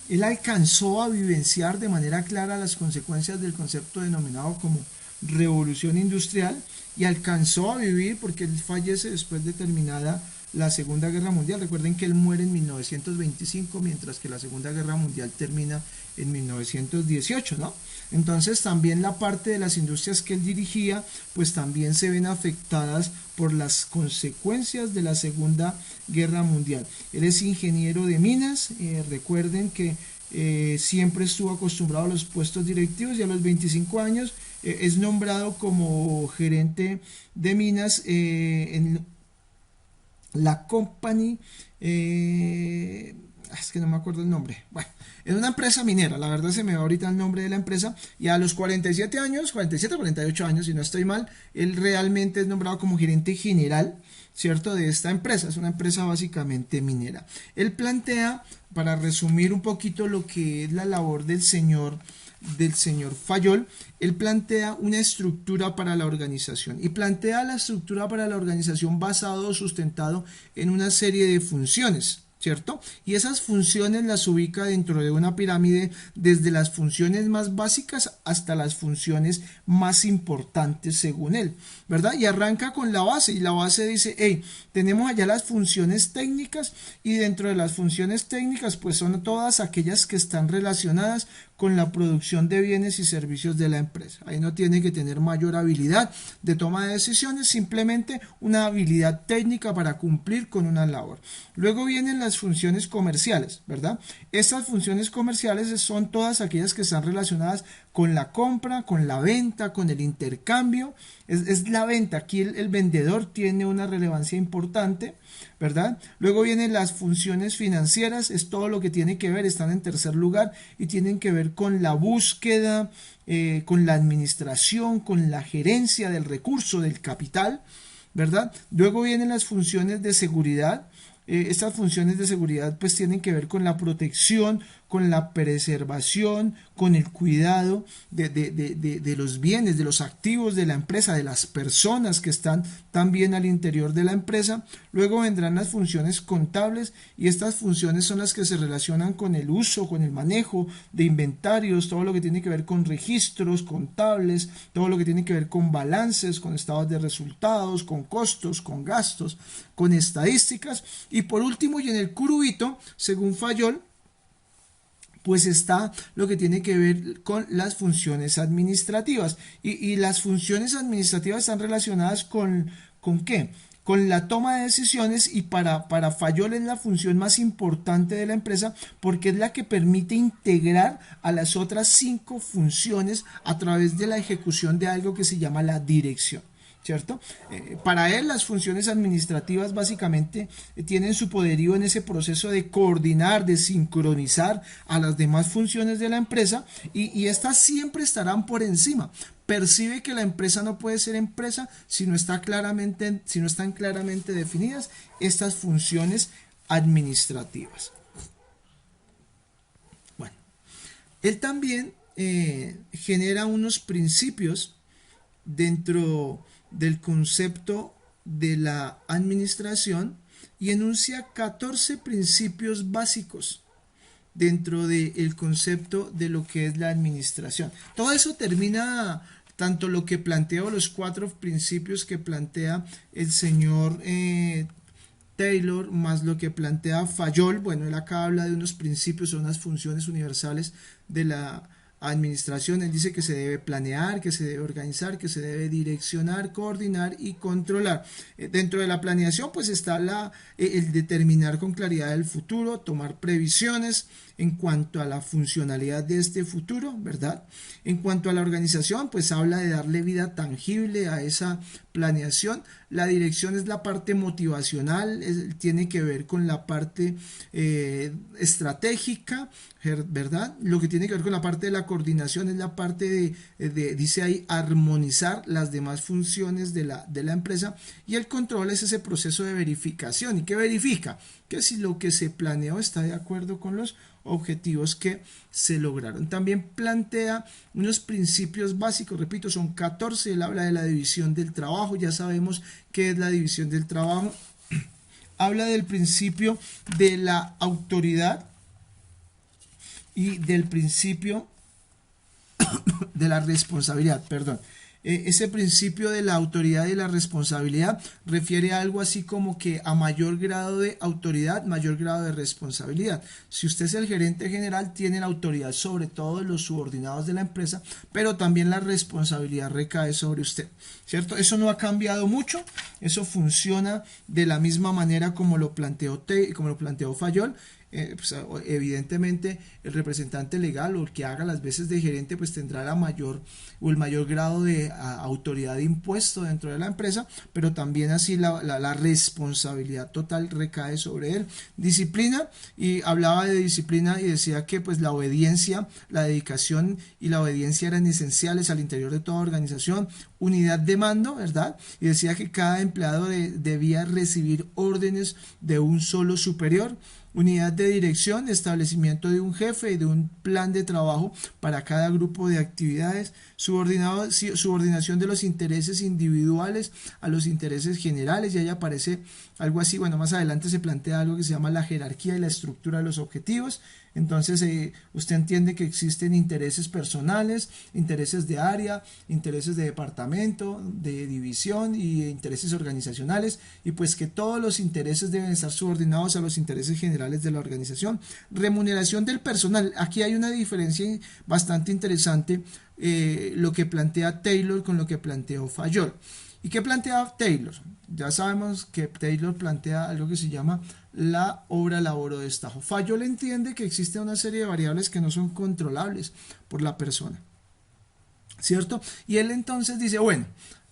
Él alcanzó a vivenciar de manera clara las consecuencias del concepto denominado como revolución industrial y alcanzó a vivir, porque él fallece después de terminada la Segunda Guerra Mundial. Recuerden que él muere en 1925, mientras que la Segunda Guerra Mundial termina en 1918, ¿no? Entonces también la parte de las industrias que él dirigía, pues también se ven afectadas por las consecuencias de la Segunda Guerra Mundial. Él es ingeniero de minas, recuerden que siempre estuvo acostumbrado a los puestos directivos y a los 25 años es nombrado como gerente de minas en la Company, es que no me acuerdo el nombre, bueno, es una empresa minera, la verdad se me va ahorita el nombre de la empresa, y a los 47 años, 47, 48 años, si no estoy mal, él realmente es nombrado como gerente general, ¿cierto?, de esta empresa. Es una empresa básicamente minera. Él plantea, para resumir un poquito lo que es la labor del señor Fayol, él plantea una estructura para la organización y plantea la estructura para la organización basado o sustentado en una serie de funciones, ¿cierto? Y esas funciones las ubica dentro de una pirámide desde las funciones más básicas hasta las funciones más importantes según él, ¿verdad? Y arranca con la base y la base dice, hey, tenemos allá las funciones técnicas y dentro de las funciones técnicas pues son todas aquellas que están relacionadas con la producción de bienes y servicios de la empresa. Ahí no tiene que tener mayor habilidad de toma de decisiones, simplemente una habilidad técnica para cumplir con una labor. Luego vienen las funciones comerciales, ¿verdad? Estas funciones comerciales son todas aquellas que están relacionadas con la compra, con la venta, con el intercambio. Es la venta, aquí el vendedor tiene una relevancia importante, ¿verdad? Luego vienen las funciones financieras, es todo lo que tiene que ver, están en tercer lugar y tienen que ver con la búsqueda, con la administración, con la gerencia del recurso, del capital, ¿verdad? Luego vienen las funciones de seguridad. Estas funciones de seguridad pues tienen que ver con la protección, con la preservación, con el cuidado de los bienes, de los activos de la empresa, de las personas que están también al interior de la empresa. Luego vendrán las funciones contables y estas funciones son las que se relacionan con el uso, con el manejo de inventarios, todo lo que tiene que ver con registros contables, todo lo que tiene que ver con balances, con estados de resultados, con costos, con gastos, con estadísticas. Y por último, y en el curubito, según Fayol, pues está lo que tiene que ver con las funciones administrativas. Y las funciones administrativas están relacionadas ¿con qué? Con la toma de decisiones y para Fayol es la función más importante de la empresa porque es la que permite integrar a las otras 5 funciones a través de la ejecución de algo que se llama la dirección. ¿Cierto? Para él las funciones administrativas básicamente tienen su poderío en ese proceso de coordinar, de sincronizar a las demás funciones de la empresa y estas siempre estarán por encima. Percibe que la empresa no puede ser empresa si no están claramente definidas estas funciones administrativas. Bueno, él también genera unos principios dentro del concepto de la administración y enuncia 14 principios básicos dentro del concepto de lo que es la administración. Todo eso termina tanto lo que plantea los 4 principios que plantea el señor Taylor más lo que plantea Fayol. Bueno, él acá habla de unos principios o unas funciones universales de la administración. Él dice que se debe planear, que se debe organizar, que se debe direccionar, coordinar y controlar. Dentro de la planeación pues está el determinar con claridad el futuro, tomar previsiones en cuanto a la funcionalidad de este futuro, ¿verdad? En cuanto a la organización, pues habla de darle vida tangible a esa planeación. La dirección es la parte motivacional, tiene que ver con la parte estratégica, ¿verdad? Lo que tiene que ver con la parte de la coordinación es la parte dice ahí, armonizar las demás funciones de la empresa, y el control es ese proceso de verificación. ¿Y qué verifica? Que si lo que se planeó está de acuerdo con los objetivos que se lograron. También plantea unos principios básicos, repito, son 14. Él habla de la división del trabajo, ya sabemos qué es la división del trabajo. Habla del principio de la autoridad y del principio de la responsabilidad, perdón. Ese principio de la autoridad y la responsabilidad refiere a algo así como que a mayor grado de autoridad, mayor grado de responsabilidad. Si usted es el gerente general, tiene la autoridad sobre todos los subordinados de la empresa, pero también la responsabilidad recae sobre usted, ¿cierto? Eso no ha cambiado mucho, eso funciona de la misma manera como lo planteó Fayol. Pues, evidentemente el representante legal o el que haga las veces de gerente pues tendrá el mayor grado de autoridad impuesto dentro de la empresa, pero también así la responsabilidad total recae sobre él. Disciplina, y hablaba de disciplina y decía que pues la obediencia, la dedicación y la obediencia eran esenciales al interior de toda organización. Unidad de mando, ¿verdad? Y decía que cada empleado debía recibir órdenes de un solo superior. Unidad de dirección, establecimiento de un jefe y de un plan de trabajo para cada grupo de actividades, subordinación de los intereses individuales a los intereses generales, y ahí aparece algo así, bueno, más adelante se plantea algo que se llama la jerarquía y la estructura de los objetivos. Entonces usted entiende que existen intereses personales, intereses de área, intereses de departamento, de división y intereses organizacionales, y pues que todos los intereses deben estar subordinados a los intereses generales de la organización. Remuneración del personal, aquí hay una diferencia bastante interesante, lo que plantea Taylor con lo que planteó Fayol. ¿Y qué plantea Taylor? Ya sabemos que Taylor plantea algo que se llama la obra labor o destajo. Fayol entiende que existe una serie de variables que no son controlables por la persona, ¿cierto? Y él entonces dice, bueno,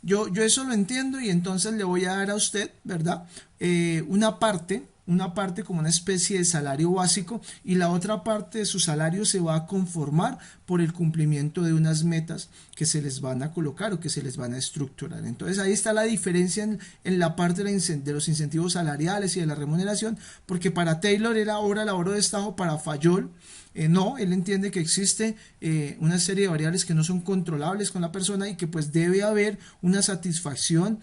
yo eso lo entiendo, y entonces le voy a dar a usted, ¿verdad? Una parte como una especie de salario básico, y la otra parte de su salario se va a conformar por el cumplimiento de unas metas que se les van a colocar o que se les van a estructurar. Entonces ahí está la diferencia en la parte de los incentivos salariales y de la remuneración, porque para Taylor era hora labor o destajo, para Fayol no, él entiende que existe una serie de variables que no son controlables con la persona, y que pues debe haber una satisfacción,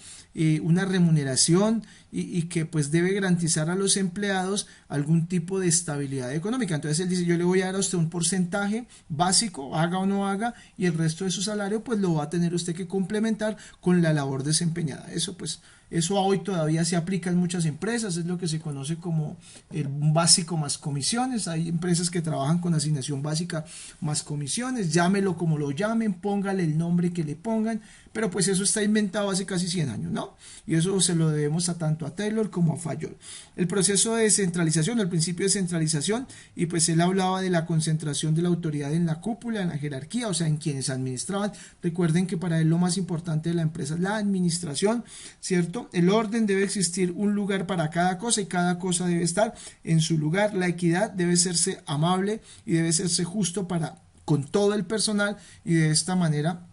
una remuneración, y que pues debe garantizar a los empleados algún tipo de estabilidad económica. Entonces él dice, yo le voy a dar a usted un porcentaje básico, haga o no haga, y el resto de su salario pues lo va a tener usted que complementar con la labor desempeñada. Eso hoy todavía se aplica en muchas empresas, es lo que se conoce como el básico más comisiones. Hay empresas que trabajan con asignación básica más comisiones, llámelo como lo llamen, póngale el nombre que le pongan, pero pues eso está inventado hace casi 100 años, ¿no? Y eso se lo debemos tanto a Taylor como a Fayol. El proceso de descentralización, el principio de centralización, y pues él hablaba de la concentración de la autoridad en la cúpula, en la jerarquía, o sea, en quienes administraban. Recuerden que para él lo más importante de la empresa es la administración, ¿cierto? El orden, debe existir un lugar para cada cosa, y cada cosa debe estar en su lugar. La equidad, debe serse amable y debe serse justo con todo el personal, y de esta manera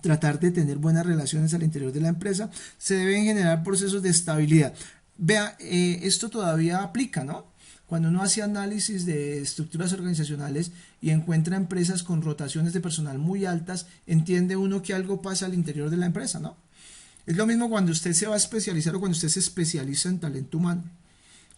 tratar de tener buenas relaciones al interior de la empresa. Se deben generar procesos de estabilidad. Vea, esto todavía aplica, ¿no? Cuando uno hace análisis de estructuras organizacionales y encuentra empresas con rotaciones de personal muy altas, entiende uno que algo pasa al interior de la empresa, ¿no? Es lo mismo cuando usted se va a especializar o cuando usted se especializa en talento humano.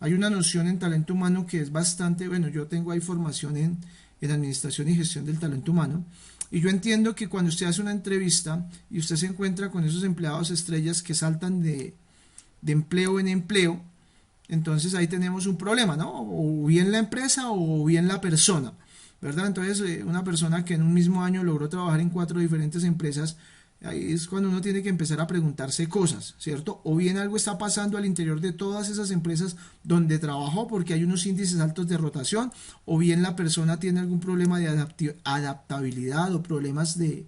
Hay una noción en talento humano que es bastante, bueno, yo tengo ahí formación en administración y gestión del talento humano, y yo entiendo que cuando usted hace una entrevista y usted se encuentra con esos empleados estrellas que saltan de empleo en empleo, entonces ahí tenemos un problema, ¿no? O bien la empresa o bien la persona, ¿verdad? Entonces una persona que en un mismo año logró trabajar en 4 diferentes empresas, ahí es cuando uno tiene que empezar a preguntarse cosas, ¿cierto? O bien algo está pasando al interior de todas esas empresas donde trabajó, porque hay unos índices altos de rotación, o bien la persona tiene algún problema de adaptabilidad, o problemas de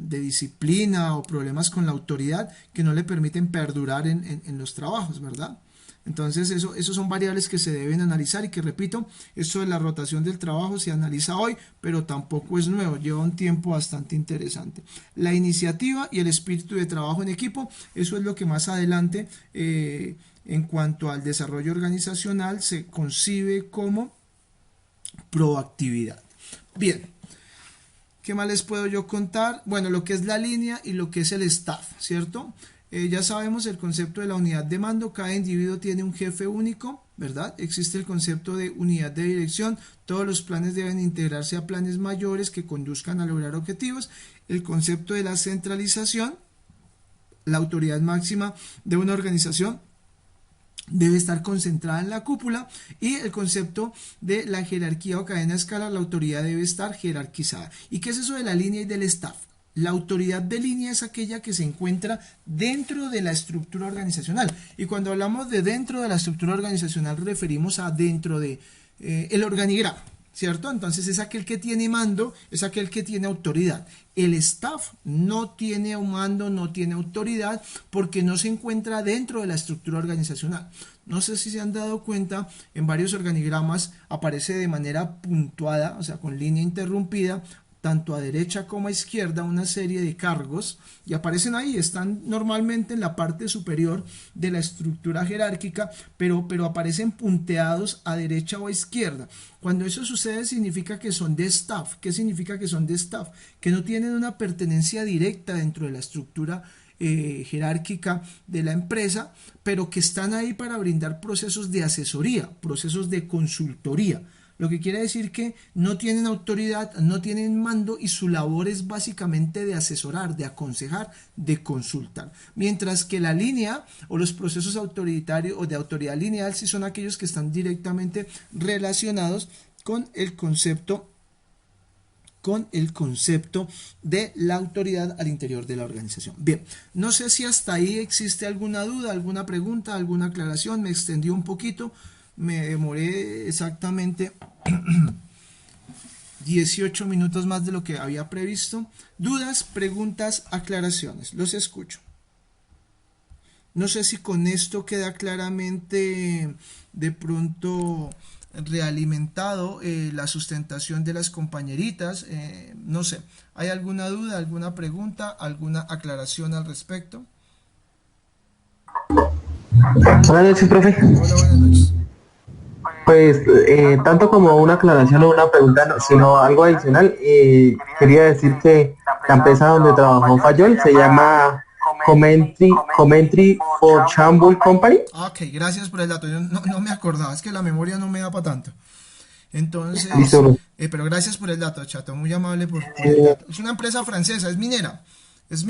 disciplina, o problemas con la autoridad que no le permiten perdurar en los trabajos, ¿verdad? Entonces eso son variables que se deben analizar, y que, repito, esto de la rotación del trabajo se analiza hoy, pero tampoco es nuevo, lleva un tiempo bastante interesante. La iniciativa y el espíritu de trabajo en equipo, eso es lo que más adelante en cuanto al desarrollo organizacional se concibe como proactividad. Bien, ¿qué más les puedo yo contar? Bueno, lo que es la línea y lo que es el staff, ¿cierto? Ya sabemos el concepto de la unidad de mando, cada individuo tiene un jefe único, ¿verdad? Existe el concepto de unidad de dirección, todos los planes deben integrarse a planes mayores que conduzcan a lograr objetivos. El concepto de la centralización, la autoridad máxima de una organización debe estar concentrada en la cúpula, y el concepto de la jerarquía o cadena de escala, la autoridad debe estar jerarquizada. ¿Y qué es eso de la línea y del staff? La autoridad de línea es aquella que se encuentra dentro de la estructura organizacional, y cuando hablamos de dentro de la estructura organizacional referimos a dentro de el organigrama, ¿cierto? Entonces es aquel que tiene mando, es aquel que tiene autoridad. El staff no tiene mando, no tiene autoridad, porque no se encuentra dentro de la estructura organizacional. No sé si se han dado cuenta, en varios organigramas aparece de manera puntuada, o sea, con línea interrumpida, tanto a derecha como a izquierda una serie de cargos y aparecen ahí, están normalmente en la parte superior de la estructura jerárquica, pero aparecen punteados a derecha o a izquierda. Cuando eso sucede significa que son de staff. ¿Qué significa que son de staff? Que no tienen una pertenencia directa dentro de la estructura jerárquica de la empresa, pero que están ahí para brindar procesos de asesoría, procesos de consultoría. Lo que quiere decir que no tienen autoridad, no tienen mando y su labor es básicamente de asesorar, de aconsejar, de consultar. Mientras que la línea o los procesos autoritarios o de autoridad lineal sí son aquellos que están directamente relacionados con el concepto de la autoridad al interior de la organización. Bien, no sé si hasta ahí existe alguna duda, alguna pregunta, alguna aclaración. Me extendí un poquito, me demoré exactamente 18 minutos más de lo que había previsto. Dudas, preguntas, aclaraciones. Los escucho. No sé si con esto queda claramente de pronto realimentado la sustentación de las compañeritas. No sé, ¿hay alguna duda, alguna pregunta, alguna aclaración al respecto? Buenas noches, profe. Hola, buenas noches. Pues tanto como una aclaración o una pregunta, sino algo adicional, quería decir que la empresa donde trabajó Fayol se llama Commentary for Chambull Company. Ok, gracias por el dato. Yo no me acordaba, es que la memoria no me da para tanto. Entonces, pero gracias por el dato, chato, muy amable por el dato. Es una empresa francesa, es minera. Se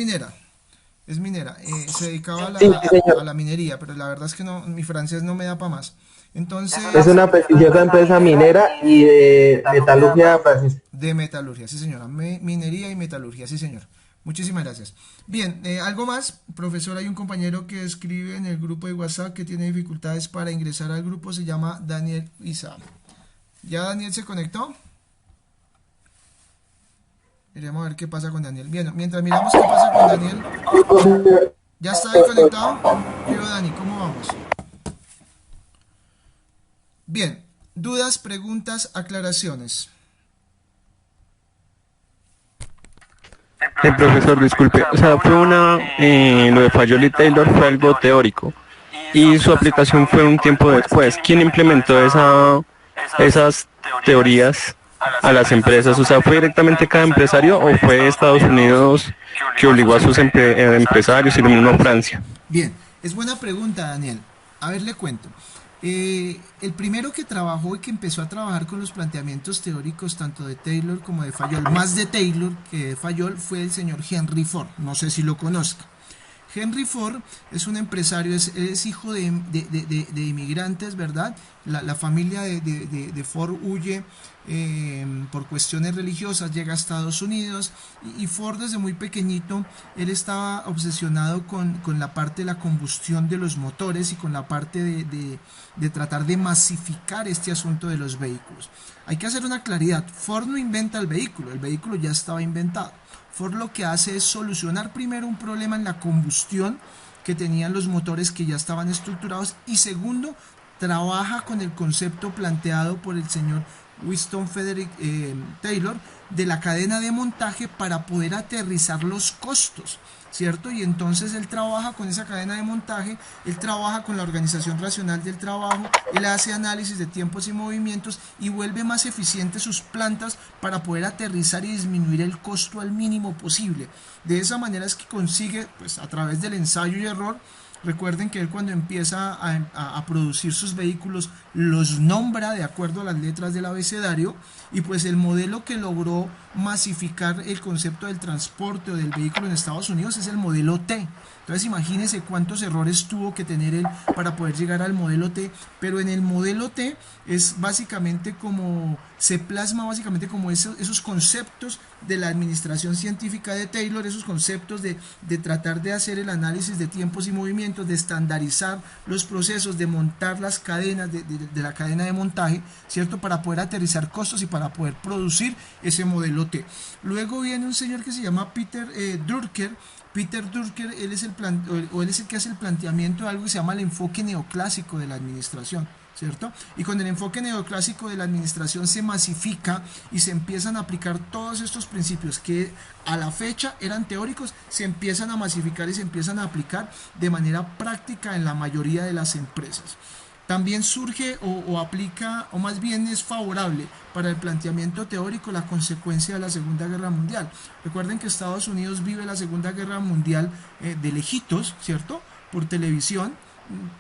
dedicaba a la minería, pero la verdad es que no, mi francés no me da para más. Entonces, es una prestigiosa empresa minera y de metalurgia francesa. De metalurgia, sí señora, minería y metalurgia, sí señor. Muchísimas gracias. Bien, algo más, profesor. Hay un compañero que escribe en el grupo de WhatsApp que tiene dificultades para ingresar al grupo, se llama Daniel Isa. ¿Ya Daniel se conectó? Miremos a ver qué pasa con Daniel. Bien, mientras miramos qué pasa con Daniel. ¿Ya está ahí conectado? Yo, Dani, ¿cómo vamos? Bien, dudas, preguntas, aclaraciones. Profesor, disculpe, o sea, fue lo de Fayol y Taylor fue algo teórico y su aplicación fue un tiempo después. ¿Quién implementó esas teorías a las empresas? O sea, ¿fue directamente cada empresario o fue Estados Unidos que obligó a sus empresarios y lo mismo Francia? Bien, es buena pregunta, Daniel. A ver, le cuento. El primero que trabajó y que empezó a trabajar con los planteamientos teóricos tanto de Taylor como de Fayol, más de Taylor que de Fayol, fue el señor Henry Ford. No sé si lo conozca. Henry Ford es un empresario, es hijo de inmigrantes, ¿verdad? La familia de Ford huye por cuestiones religiosas, llega a Estados Unidos y Ford desde muy pequeñito, él estaba obsesionado con la parte de la combustión de los motores y con la parte de tratar de masificar este asunto de los vehículos. Hay que hacer una claridad, Ford no inventa el vehículo ya estaba inventado. Ford lo que hace es solucionar primero un problema en la combustión que tenían los motores que ya estaban estructurados y segundo, trabaja con el concepto planteado por el señor Winston Frederick Taylor de la cadena de montaje para poder aterrizar los costos, ¿cierto? Y entonces él trabaja con esa cadena de montaje, él trabaja con la organización racional del trabajo, él hace análisis de tiempos y movimientos y vuelve más eficientes sus plantas para poder aterrizar y disminuir el costo al mínimo posible. De esa manera es que consigue, pues a través del ensayo y error. Recuerden que él cuando empieza a producir sus vehículos los nombra de acuerdo a las letras del abecedario y pues el modelo que logró masificar el concepto del transporte o del vehículo en Estados Unidos es el modelo T. Entonces imagínense cuántos errores tuvo que tener él para poder llegar al modelo T, pero en el modelo T es básicamente como, se plasma básicamente como esos conceptos de la administración científica de Taylor, esos conceptos de tratar de hacer el análisis de tiempos y movimientos, de estandarizar los procesos, de montar las cadenas de la cadena de montaje, ¿cierto? Para poder aterrizar costos y para poder producir ese modelo T. Luego viene un señor que se llama Peter Drucker. Peter Drucker, él es el que hace el planteamiento de algo que se llama el enfoque neoclásico de la administración. ¿cierto? Y con el enfoque neoclásico de la administración se masifica y se empiezan a aplicar todos estos principios que a la fecha eran teóricos, se empiezan a masificar y se empiezan a aplicar de manera práctica en la mayoría de las empresas. También surge o aplica, o más bien es favorable para el planteamiento teórico la consecuencia de la Segunda Guerra Mundial. Recuerden que Estados Unidos vive la Segunda Guerra Mundial de lejitos, ¿cierto? Por televisión,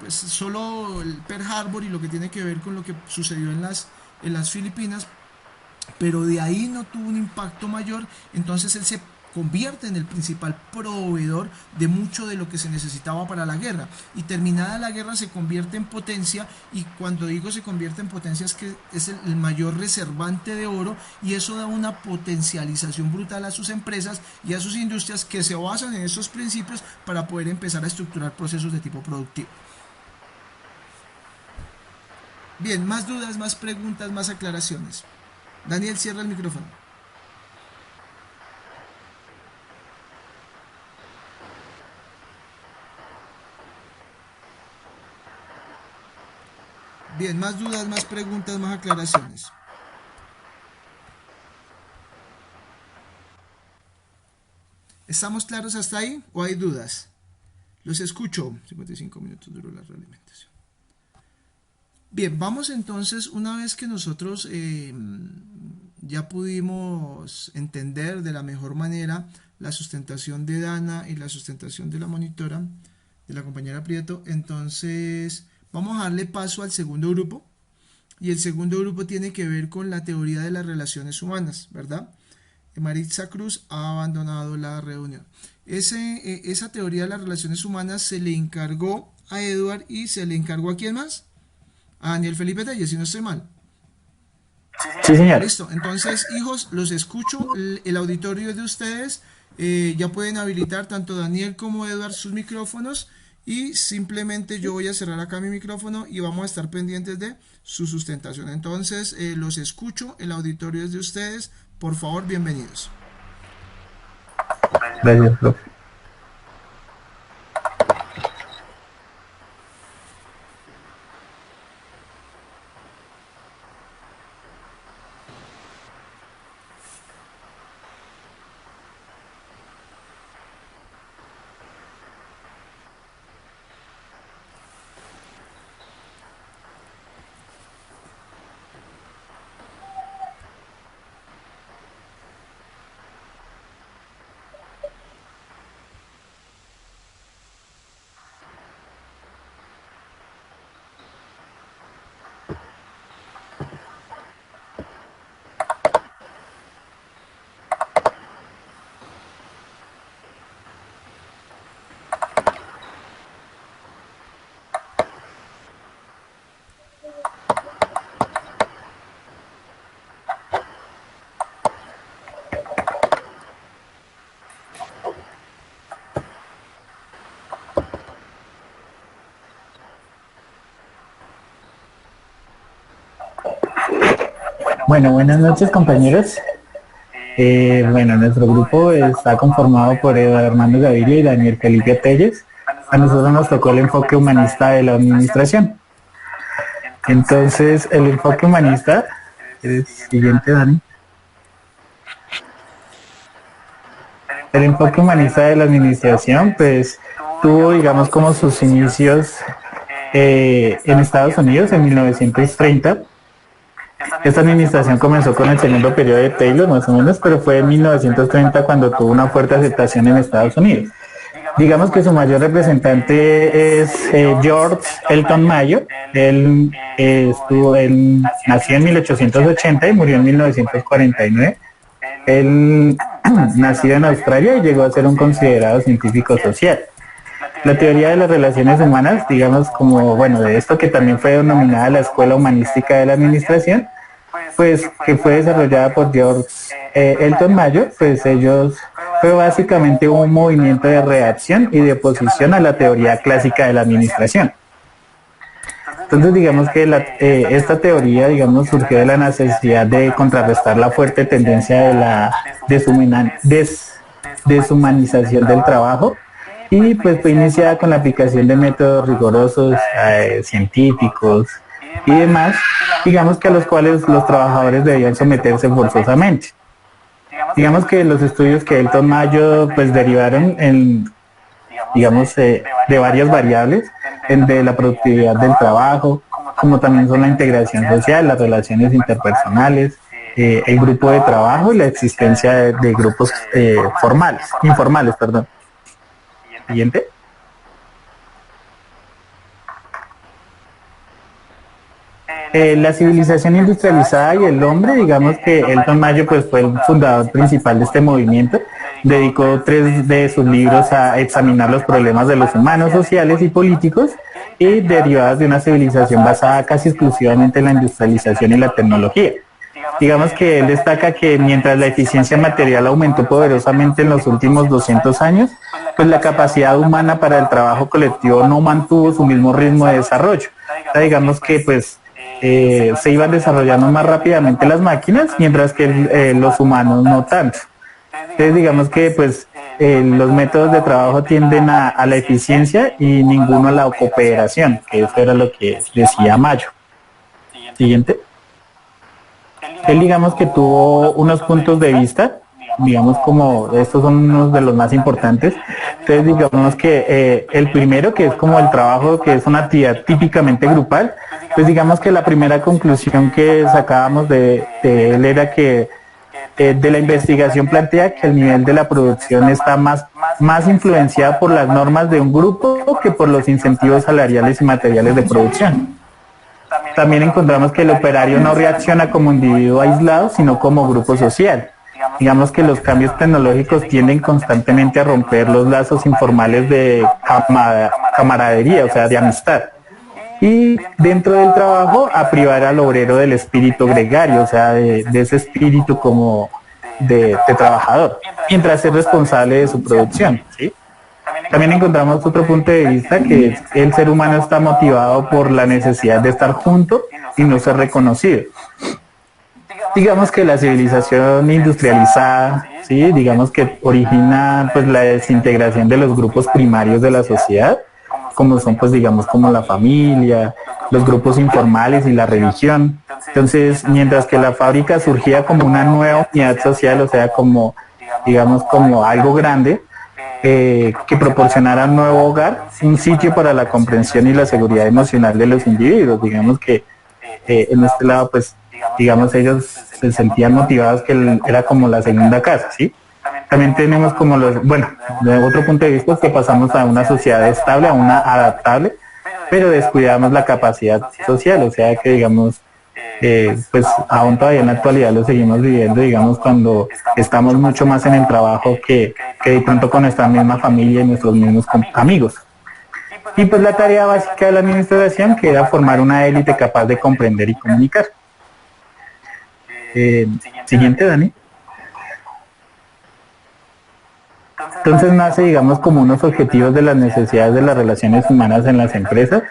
pues solo el Pearl Harbor y lo que tiene que ver con lo que sucedió en las Filipinas, pero de ahí no tuvo un impacto mayor, entonces él se convierte en el principal proveedor de mucho de lo que se necesitaba para la guerra, y terminada la guerra se convierte en potencia, y cuando digo se convierte en potencia es que es el mayor reservante de oro, y eso da una potencialización brutal a sus empresas y a sus industrias que se basan en esos principios para poder empezar a estructurar procesos de tipo productivo. Bien, más dudas, más preguntas, más aclaraciones. Daniel, cierra el micrófono. Bien, más dudas, más preguntas, más aclaraciones. ¿Estamos claros hasta ahí o hay dudas? Los escucho. 55 minutos duró la realimentación. Bien, vamos entonces, una vez que nosotros ya pudimos entender de la mejor manera la sustentación de Dana y la sustentación de la monitora, de la compañera Prieto, entonces vamos a darle paso al segundo grupo, y el segundo grupo tiene que ver con la teoría de las relaciones humanas, ¿verdad? Maritza Cruz ha abandonado la reunión. Esa teoría de las relaciones humanas se le encargó a Edward, y se le encargó ¿a quién más? A Daniel Felipe Telles, si no estoy mal. Sí, señor. Listo, entonces hijos, los escucho, el auditorio es de ustedes, ya pueden habilitar tanto Daniel como Edward sus micrófonos, y simplemente yo voy a cerrar acá mi micrófono y vamos a estar pendientes de su sustentación. Entonces los escucho, el auditorio es de ustedes, por favor, bienvenidos. Gracias, profe. Bueno, buenas noches, compañeros. Bueno, nuestro grupo está conformado por Eduardo Armando Gaviria y Daniel Felipe Telles. A nosotros nos tocó el enfoque humanista de la administración. Entonces, el enfoque humanista, el siguiente, Dani. El enfoque humanista de la administración, pues, tuvo, digamos, como sus inicios en Estados Unidos en 1930. Esta administración comenzó con el segundo periodo de Taylor, más o menos, pero fue en 1930 cuando tuvo una fuerte aceptación en Estados Unidos. Digamos que su mayor representante es George Elton Mayo. Él nació en 1880 y murió en 1949. Él nació en Australia y llegó a ser un considerado científico social. La teoría de las relaciones humanas, digamos como, bueno, de esto que también fue denominada la Escuela Humanística de la Administración, pues que fue desarrollada por George Elton Mayo, pues fue básicamente un movimiento de reacción y de oposición a la teoría clásica de la administración. Entonces digamos que esta teoría, digamos, surgió de la necesidad de contrarrestar la fuerte tendencia de la deshumanización del trabajo, y pues fue iniciada con la aplicación de métodos rigurosos científicos y demás, digamos que a los cuales los trabajadores debían someterse forzosamente. Digamos que los estudios que Elton Mayo pues derivaron en, digamos, de varias variables, de la productividad del trabajo, como también son la integración social, las relaciones interpersonales, el grupo de trabajo y la existencia de grupos informales, perdón. Siguiente. La civilización industrializada y el hombre, digamos que Elton Mayo pues fue el fundador principal de este movimiento, dedicó 3 de sus libros a examinar los problemas de los humanos, sociales y políticos y derivadas de una civilización basada casi exclusivamente en la industrialización y la tecnología. Digamos que él destaca que mientras la eficiencia material aumentó poderosamente en los últimos 200 años, pues la capacidad humana para el trabajo colectivo no mantuvo su mismo ritmo de desarrollo. O sea, digamos que pues se iban desarrollando más rápidamente las máquinas, mientras que los humanos no tanto. Entonces digamos que pues los métodos de trabajo tienden a la eficiencia y ninguno a la cooperación, que eso era lo que decía Mayo. Siguiente. Él digamos que tuvo unos puntos de vista, digamos como estos son unos de los más importantes. Entonces digamos que el primero, que es como el trabajo, que es una actividad típicamente grupal, pues digamos que la primera conclusión que sacábamos de él era que de la investigación plantea que el nivel de la producción está más influenciada por las normas de un grupo que por los incentivos salariales y materiales de producción. También encontramos que el operario no reacciona como individuo aislado, sino como grupo social. Digamos que los cambios tecnológicos tienden constantemente a romper los lazos informales de camaradería, o sea, de amistad. Y dentro del trabajo, a privar al obrero del espíritu gregario, o sea, de ese espíritu como de trabajador, mientras es responsable de su producción, ¿sí? También encontramos otro punto de vista, que el ser humano está motivado por la necesidad de estar junto y no ser reconocido. Digamos que la civilización industrializada, ¿sí? Digamos que origina pues la desintegración de los grupos primarios de la sociedad, como son pues digamos como la familia, los grupos informales y la religión. Entonces, mientras que la fábrica surgía como una nueva unidad social, o sea, como digamos como algo grande, que proporcionara un nuevo hogar, un sitio para la comprensión y la seguridad emocional de los individuos. Digamos que en este lado, pues, digamos, ellos se sentían motivados, que era como la segunda casa, ¿sí? También tenemos como de otro punto de vista, es que pasamos a una sociedad estable, a una adaptable, pero descuidamos la capacidad social, o sea que digamos, pues aún todavía en la actualidad lo seguimos viviendo, digamos, cuando estamos mucho más en el trabajo que de pronto con nuestra misma familia y nuestros mismos amigos. Y pues la tarea básica de la administración, que era formar una élite capaz de comprender y comunicar. Siguiente, Dani. Entonces nace, digamos, como unos objetivos de las necesidades de las relaciones humanas en las empresas.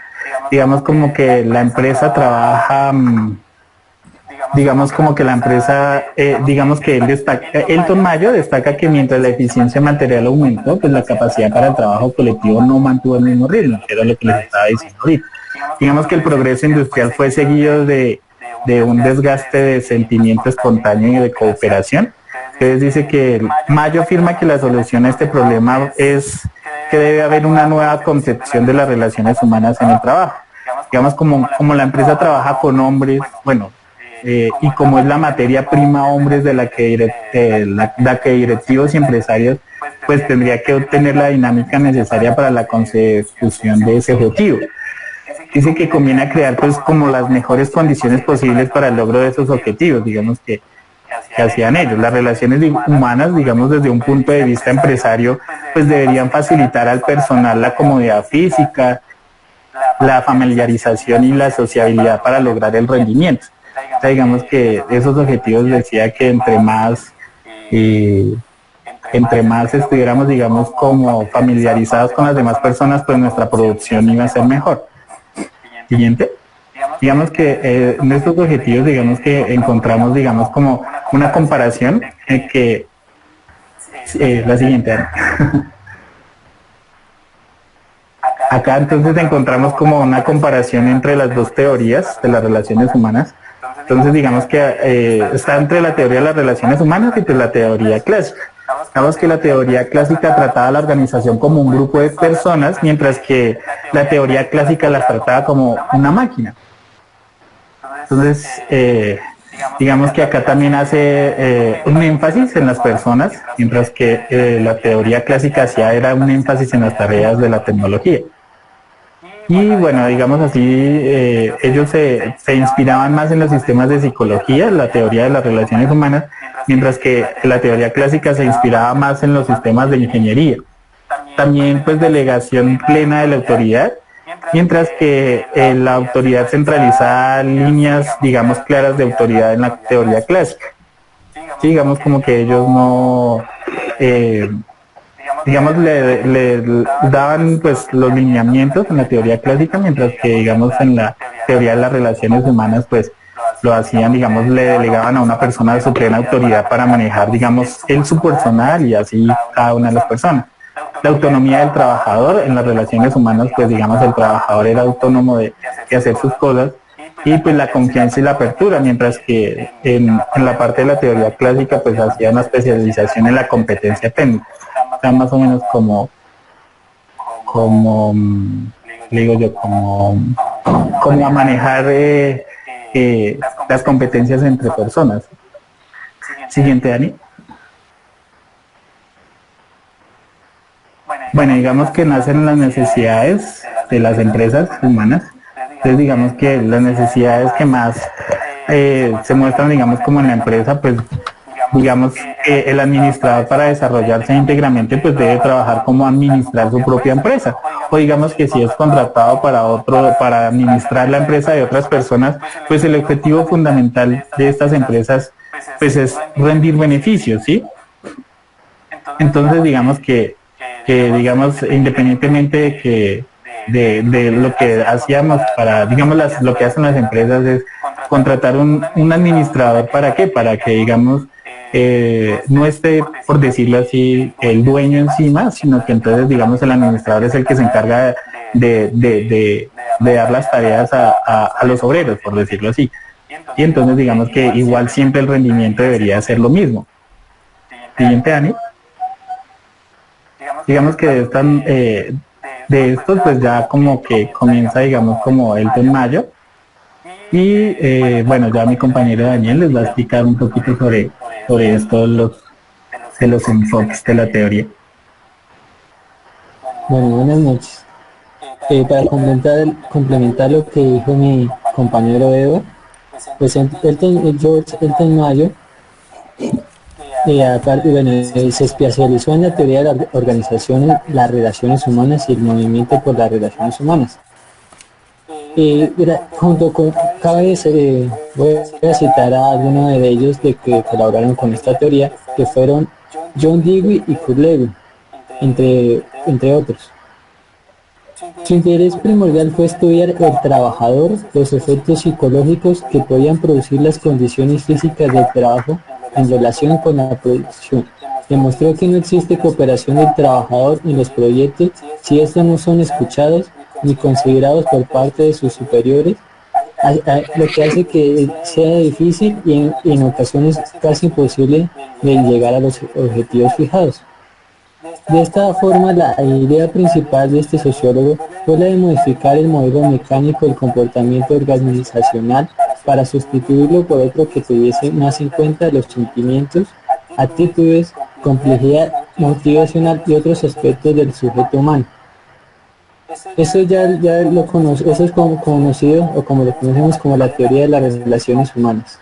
Digamos como que la empresa trabaja, digamos como que la empresa, digamos que Elton Mayo destaca que mientras la eficiencia material aumentó, pues la capacidad para el trabajo colectivo no mantuvo el mismo ritmo, que era lo que les estaba diciendo ahorita. Digamos que el progreso industrial fue seguido de un desgaste de sentimiento espontáneo y de cooperación. Entonces dice que Mayo afirma que la solución a este problema es que debe haber una nueva concepción de las relaciones humanas en el trabajo. Digamos, como la empresa trabaja con hombres, y como es la materia prima hombres de la que directivos y empresarios, pues tendría que obtener la dinámica necesaria para la consecución de ese objetivo. Dice que conviene crear pues como las mejores condiciones posibles para el logro de esos objetivos, digamos que hacían ellos. Las relaciones humanas, digamos desde un punto de vista empresario, pues deberían facilitar al personal la comodidad física, la familiarización y la sociabilidad para lograr el rendimiento. O sea, digamos que esos objetivos decía que entre más estuviéramos, digamos, como familiarizados con las demás personas, pues nuestra producción iba a ser mejor. Siguiente. Digamos que en estos objetivos, digamos que encontramos, digamos, como una comparación que la siguiente. Acá entonces encontramos como una comparación entre las dos teorías de las relaciones humanas. Entonces digamos que está entre la teoría de las relaciones humanas y pues la teoría clásica. Digamos que la teoría clásica trataba la organización como un grupo de personas, mientras que la teoría clásica las trataba como una máquina. Entonces, digamos que acá también hace un énfasis en las personas, mientras que la teoría clásica hacía era un énfasis en las tareas de la tecnología. Y bueno, digamos así, ellos se inspiraban más en los sistemas de psicología, la teoría de las relaciones humanas, mientras que la teoría clásica se inspiraba más en los sistemas de ingeniería. También pues delegación plena de la autoridad, mientras que la autoridad centralizaba líneas, digamos, claras de autoridad en la teoría clásica. Sí, digamos como que ellos no, digamos, le daban pues los lineamientos en la teoría clásica, mientras que digamos en la teoría de las relaciones humanas pues lo hacían, digamos, le delegaban a una persona de su plena autoridad para manejar, digamos, su personal y así cada una de las personas. La autonomía del trabajador en las relaciones humanas, pues digamos el trabajador era autónomo de hacer sus cosas, y pues la confianza y la apertura, mientras que en la parte de la teoría clásica pues hacía una especialización en la competencia técnica. Está más o menos como le digo yo, como a manejar las competencias entre personas. Siguiente, Dani. Bueno, digamos que nacen las necesidades de las empresas humanas. Entonces digamos que las necesidades que más se muestran, digamos, como en la empresa, pues digamos que el administrador, para desarrollarse íntegramente, pues debe trabajar como administrar su propia empresa, o digamos que si es contratado para administrar la empresa de otras personas, pues el objetivo fundamental de estas empresas pues es rendir beneficios, ¿sí? Entonces digamos que digamos, independientemente de que de lo que hacíamos para, digamos, lo que hacen las empresas es contratar un administrador. ¿Para qué? Para que, digamos, no esté, por decirlo así, el dueño encima, sino que entonces, digamos, el administrador es el que se encarga de dar las tareas a los obreros, por decirlo así. Y entonces, digamos que igual siempre el rendimiento debería ser lo mismo. Siguiente, Dani. Digamos que de estos pues ya como que comienza, digamos, como el de mayo, y bueno, ya mi compañero Daniel les va a explicar un poquito sobre esto de los enfoques de la teoría. Bueno, buenas noches. Para complementar lo que dijo mi compañero Evo, pues George Elton Mayo se especializó en la teoría de las organizaciones, las relaciones humanas y el movimiento por las relaciones humanas. Junto con, voy a citar a algunos de ellos de que colaboraron con esta teoría, que fueron John Dewey y Kurt Lewin, entre otros. Su interés primordial fue estudiar el trabajador, los efectos psicológicos que podían producir las condiciones físicas del trabajo en relación con la producción. Demostró que no existe cooperación del trabajador en los proyectos si estos no son escuchados ni considerados por parte de sus superiores, lo que hace que sea difícil y en ocasiones casi imposible de llegar a los objetivos fijados. De esta forma, la idea principal de este sociólogo fue la de modificar el modelo mecánico del comportamiento organizacional para sustituirlo por otro que tuviese más en cuenta los sentimientos, actitudes, complejidad motivacional y otros aspectos del sujeto humano. Eso eso es conocido, o como lo conocemos como la teoría de las relaciones humanas.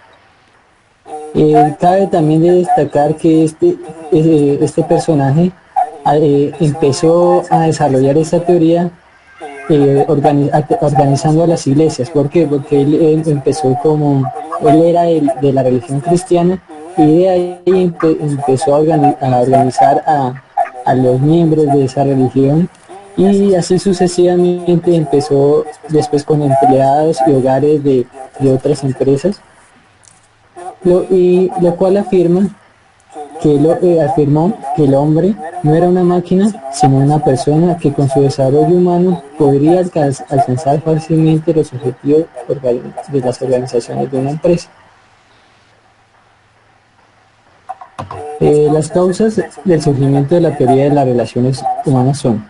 Cabe también de destacar que este personaje empezó a desarrollar esta teoría organizando a las iglesias. ¿Por qué? Porque él empezó él era de la religión cristiana, y de ahí empezó a organizar a los miembros de esa religión, y así sucesivamente empezó después con empleados y hogares de otras empresas, lo cual afirma afirmó que el hombre no era una máquina, sino una persona que con su desarrollo humano podría alcanzar fácilmente los objetivos de las organizaciones de una empresa. Las causas del surgimiento de la teoría de las relaciones humanas son,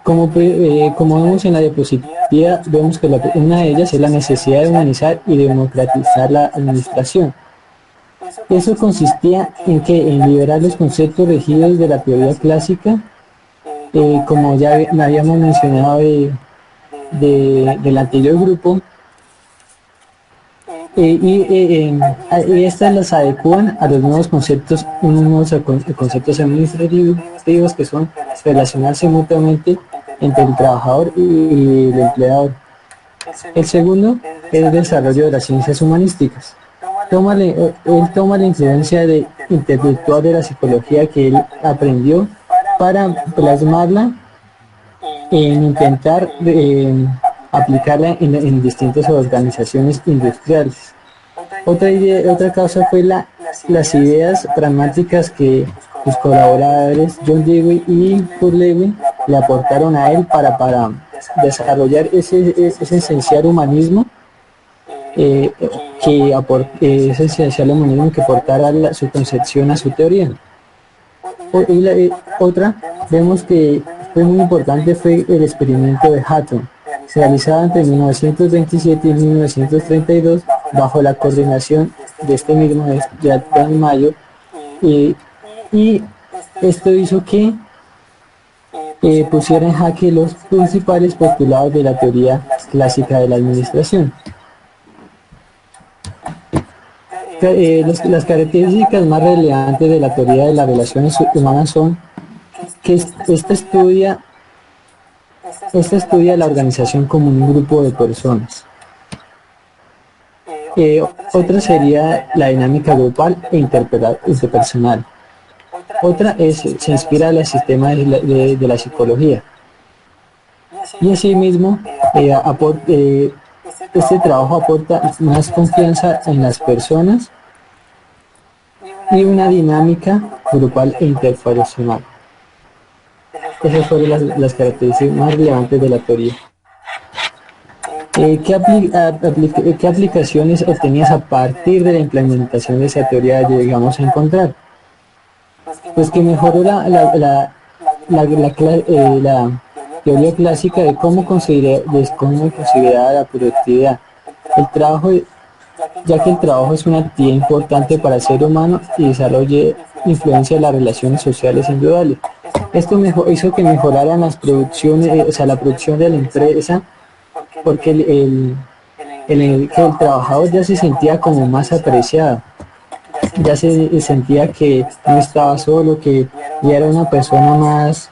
como vemos en la diapositiva, vemos que una de ellas es la necesidad de humanizar y democratizar la administración. Eso consistía en liberar los conceptos regidos de la teoría clásica, como ya habíamos mencionado del anterior grupo, y estas las adecúan a los nuevos conceptos, conceptos administrativos que son relacionarse mutuamente entre el trabajador y el empleador. El segundo es el desarrollo de las ciencias humanísticas. Él toma la influencia intelectual de la psicología que él aprendió para plasmarla en intentar aplicarla en distintas organizaciones industriales. Otra causa fue las ideas pragmáticas que sus colaboradores John Dewey y Kurt Lewin le aportaron a él para desarrollar ese esencial humanismo que aportara su concepción a su teoría. Otra, vemos que fue muy importante, fue el experimento de Hutton, realizado entre 1927 y 1932 bajo la coordinación de este mismo John Mayo, y esto hizo que pusiera en jaque los principales postulados de la teoría clásica de la administración. Las características más relevantes de la teoría de las relaciones humanas son que esta estudia la organización como un grupo de personas. Otra sería la dinámica grupal e interpersonal. Otra se inspira en el sistema de la psicología. Y asimismo, este trabajo aporta más confianza en las personas y una dinámica grupal e interpersonal. Esas fueron las características más relevantes de la teoría. ¿Qué aplicaciones obtenías a partir de la implementación de esa teoría llegamos a encontrar? Pues que mejoró la teoría clásica de cómo considerar la productividad. Ya que el trabajo es una actividad importante para el ser humano y desarrolla influencia en las relaciones sociales indudables. Esto hizo que mejoraran las producciones, la producción de la empresa, porque el trabajador ya se sentía como más apreciado, ya se sentía que no estaba solo, que ya era una persona más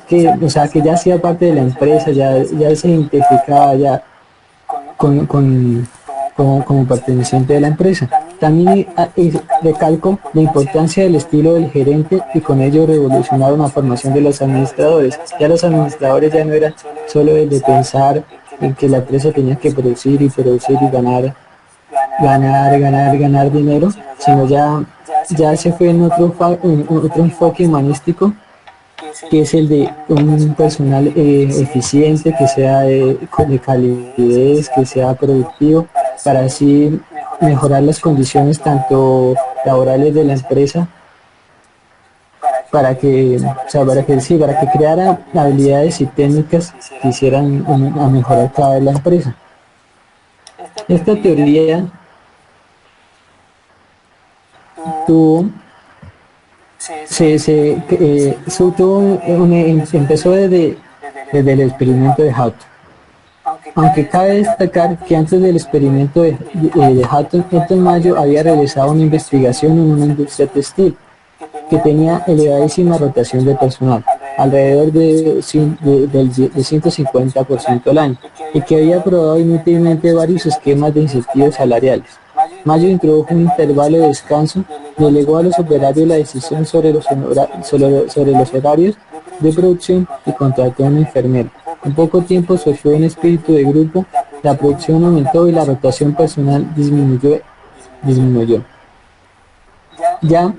que ya hacía parte de la empresa, ya se identificaba ya como perteneciente de la empresa. También recalco la importancia del estilo del gerente, y con ello revolucionaron la formación de los administradores. Ya los administradores ya no eran solo el de pensar en que la empresa tenía que producir y ganar dinero, sino ya se fue en otro enfoque humanístico, que es el de un personal eficiente, que sea de calidez, que sea productivo, para así mejorar las condiciones tanto laborales de la empresa, para que creara habilidades y técnicas que hicieran a mejorar cada vez la empresa. Esta teoría empezó desde el experimento de Hutton. Aunque cabe destacar que antes del experimento de Hutton, Elton Mayo había realizado una investigación en una industria textil que tenía elevadísima rotación de personal, alrededor del 150% al año, y que había probado inútilmente varios esquemas de incentivos salariales. Mayo introdujo un intervalo de descanso, delegó a los operarios la decisión sobre los horarios de producción y contrató a un enfermero. En poco tiempo surgió un espíritu de grupo, la producción aumentó y la rotación personal disminuyó. Ya,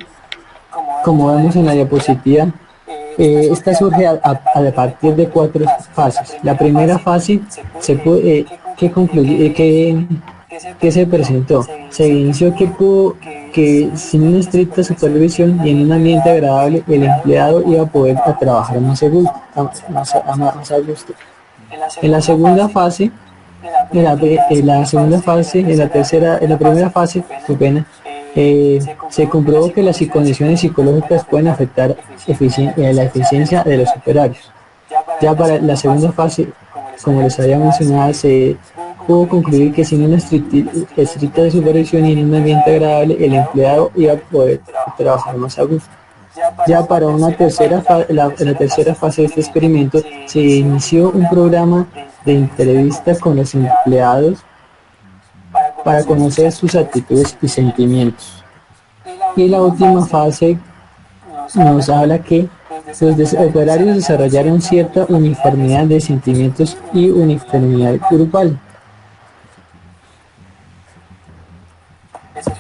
como vemos en la diapositiva, esta surge a partir de 4 fases. La primera fase que concluyó, que se presentó, se inició que sin una estricta supervisión y en un ambiente agradable, el empleado iba a poder trabajar más seguro, más a gusto. En la segunda fase, en la primera fase, qué pena, se comprobó que las condiciones psicológicas pueden afectar la eficiencia de los operarios. Ya para la segunda fase, como les había mencionado, se pudo concluir que sin una estricta supervisión y en un ambiente agradable, el empleado iba a poder trabajar más a gusto. Ya para la tercera fase de este experimento, se inició un programa de entrevista con los empleados para conocer sus actitudes y sentimientos. Y la última fase nos habla que los operarios desarrollaron cierta uniformidad de sentimientos y uniformidad grupal.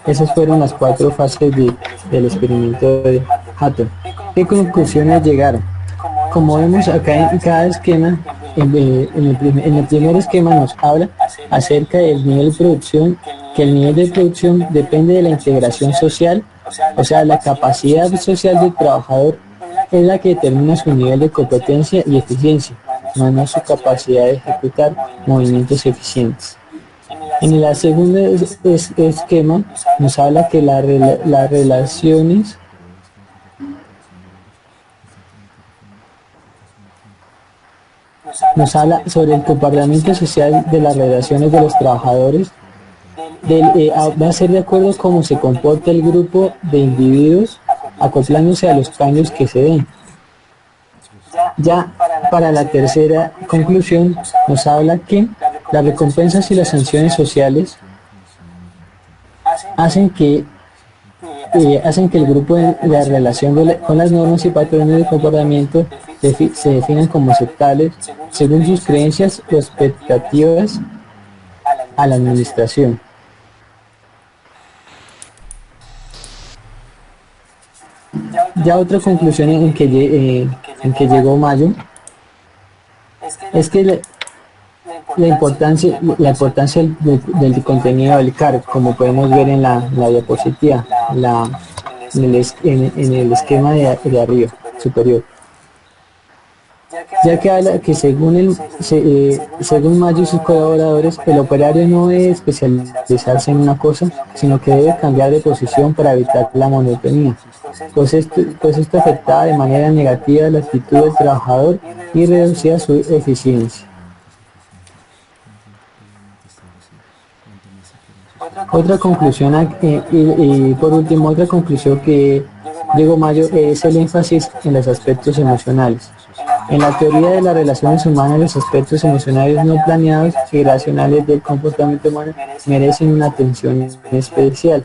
Esas fueron las 4 fases del experimento de Hutton. ¿Qué conclusiones llegaron? Como vemos acá en cada esquema, en el primer esquema nos habla acerca del nivel de producción, que el nivel de producción depende de la integración social, o sea, la capacidad social del trabajador es la que determina su nivel de competencia y eficiencia, no su capacidad de ejecutar movimientos eficientes. En el segundo esquema nos habla que las relaciones nos habla sobre el comportamiento social de las relaciones de los trabajadores, va a ser de acuerdo a cómo se comporta el grupo de individuos acoplándose a los cambios que se den. Ya para la tercera conclusión nos habla que las recompensas y las sanciones sociales hacen que el grupo de la relación con las normas y patrones de comportamiento se definan como aceptables según sus creencias o expectativas a la administración. Ya otra conclusión en que llegó Mayo es que la importancia del contenido del CAR, como podemos ver en la diapositiva, en el esquema de arriba, superior. Ya que habla que según Mayo y sus colaboradores, el operario no debe especializarse en una cosa, sino que debe cambiar de posición para evitar la monotonía, pues esto afectaba de manera negativa la actitud del trabajador y reducía su eficiencia. Otra conclusión, y por último, otra conclusión que Diego Mayo es el énfasis en los aspectos emocionales. En la teoría de las relaciones humanas, los aspectos emocionales no planeados y racionales del comportamiento humano merecen una atención especial.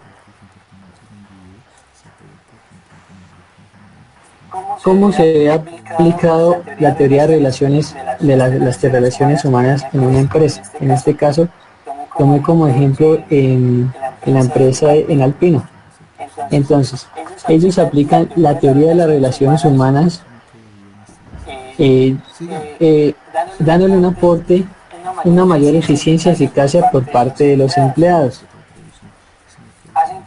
¿Cómo se ha aplicado la teoría de relaciones de las relaciones humanas en una empresa? En este caso, tomé como ejemplo en la empresa en Alpino. Entonces, ellos aplican la teoría de las relaciones humanas dándole un aporte, una mayor eficiencia y eficacia por parte de los empleados.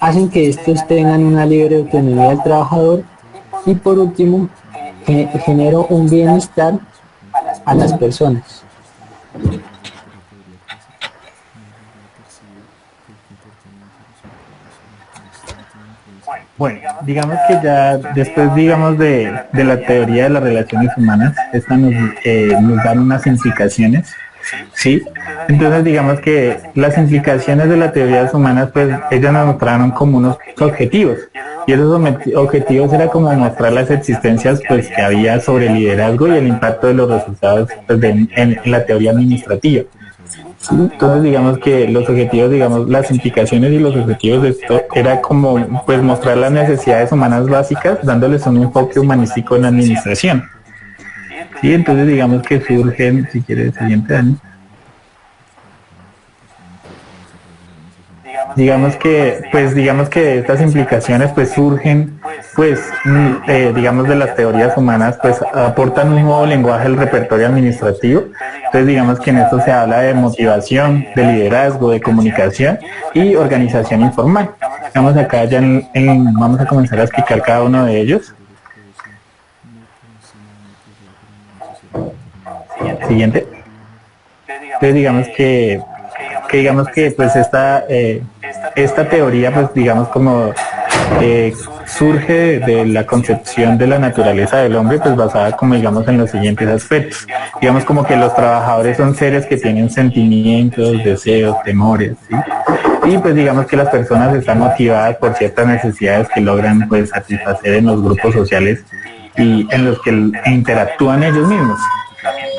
Hacen que estos tengan una libre autonomía del trabajador y por último, generó un bienestar a las personas. Bueno, digamos que ya después, digamos, de la teoría de las relaciones humanas, esta nos dan unas implicaciones, ¿sí? Entonces, digamos que las implicaciones de las teorías humanas, pues, ellas nos mostraron como unos objetivos, y esos objetivos era como mostrar las existencias, pues, que había sobre el liderazgo y el impacto de los resultados, pues, en la teoría administrativa. Entonces digamos que los objetivos, digamos, las implicaciones y los objetivos de esto era como pues mostrar las necesidades humanas básicas dándoles un enfoque humanístico en la administración. Sí, entonces digamos que surgen, si quieres, siguiente año. digamos que estas implicaciones pues surgen digamos de las teorías humanas, pues aportan un nuevo lenguaje al repertorio administrativo. Entonces digamos que en esto se habla de motivación, de liderazgo, de comunicación y organización informal. Vamos acá ya vamos a comenzar a explicar cada uno de ellos. Siguiente. Entonces digamos que pues esta teoría pues digamos como surge de la concepción de la naturaleza del hombre, pues basada como digamos en los siguientes aspectos. Digamos como que los trabajadores son seres que tienen sentimientos, deseos, temores, ¿sí? Y pues digamos que las personas están motivadas por ciertas necesidades que logran pues satisfacer en los grupos sociales y en los que interactúan ellos mismos.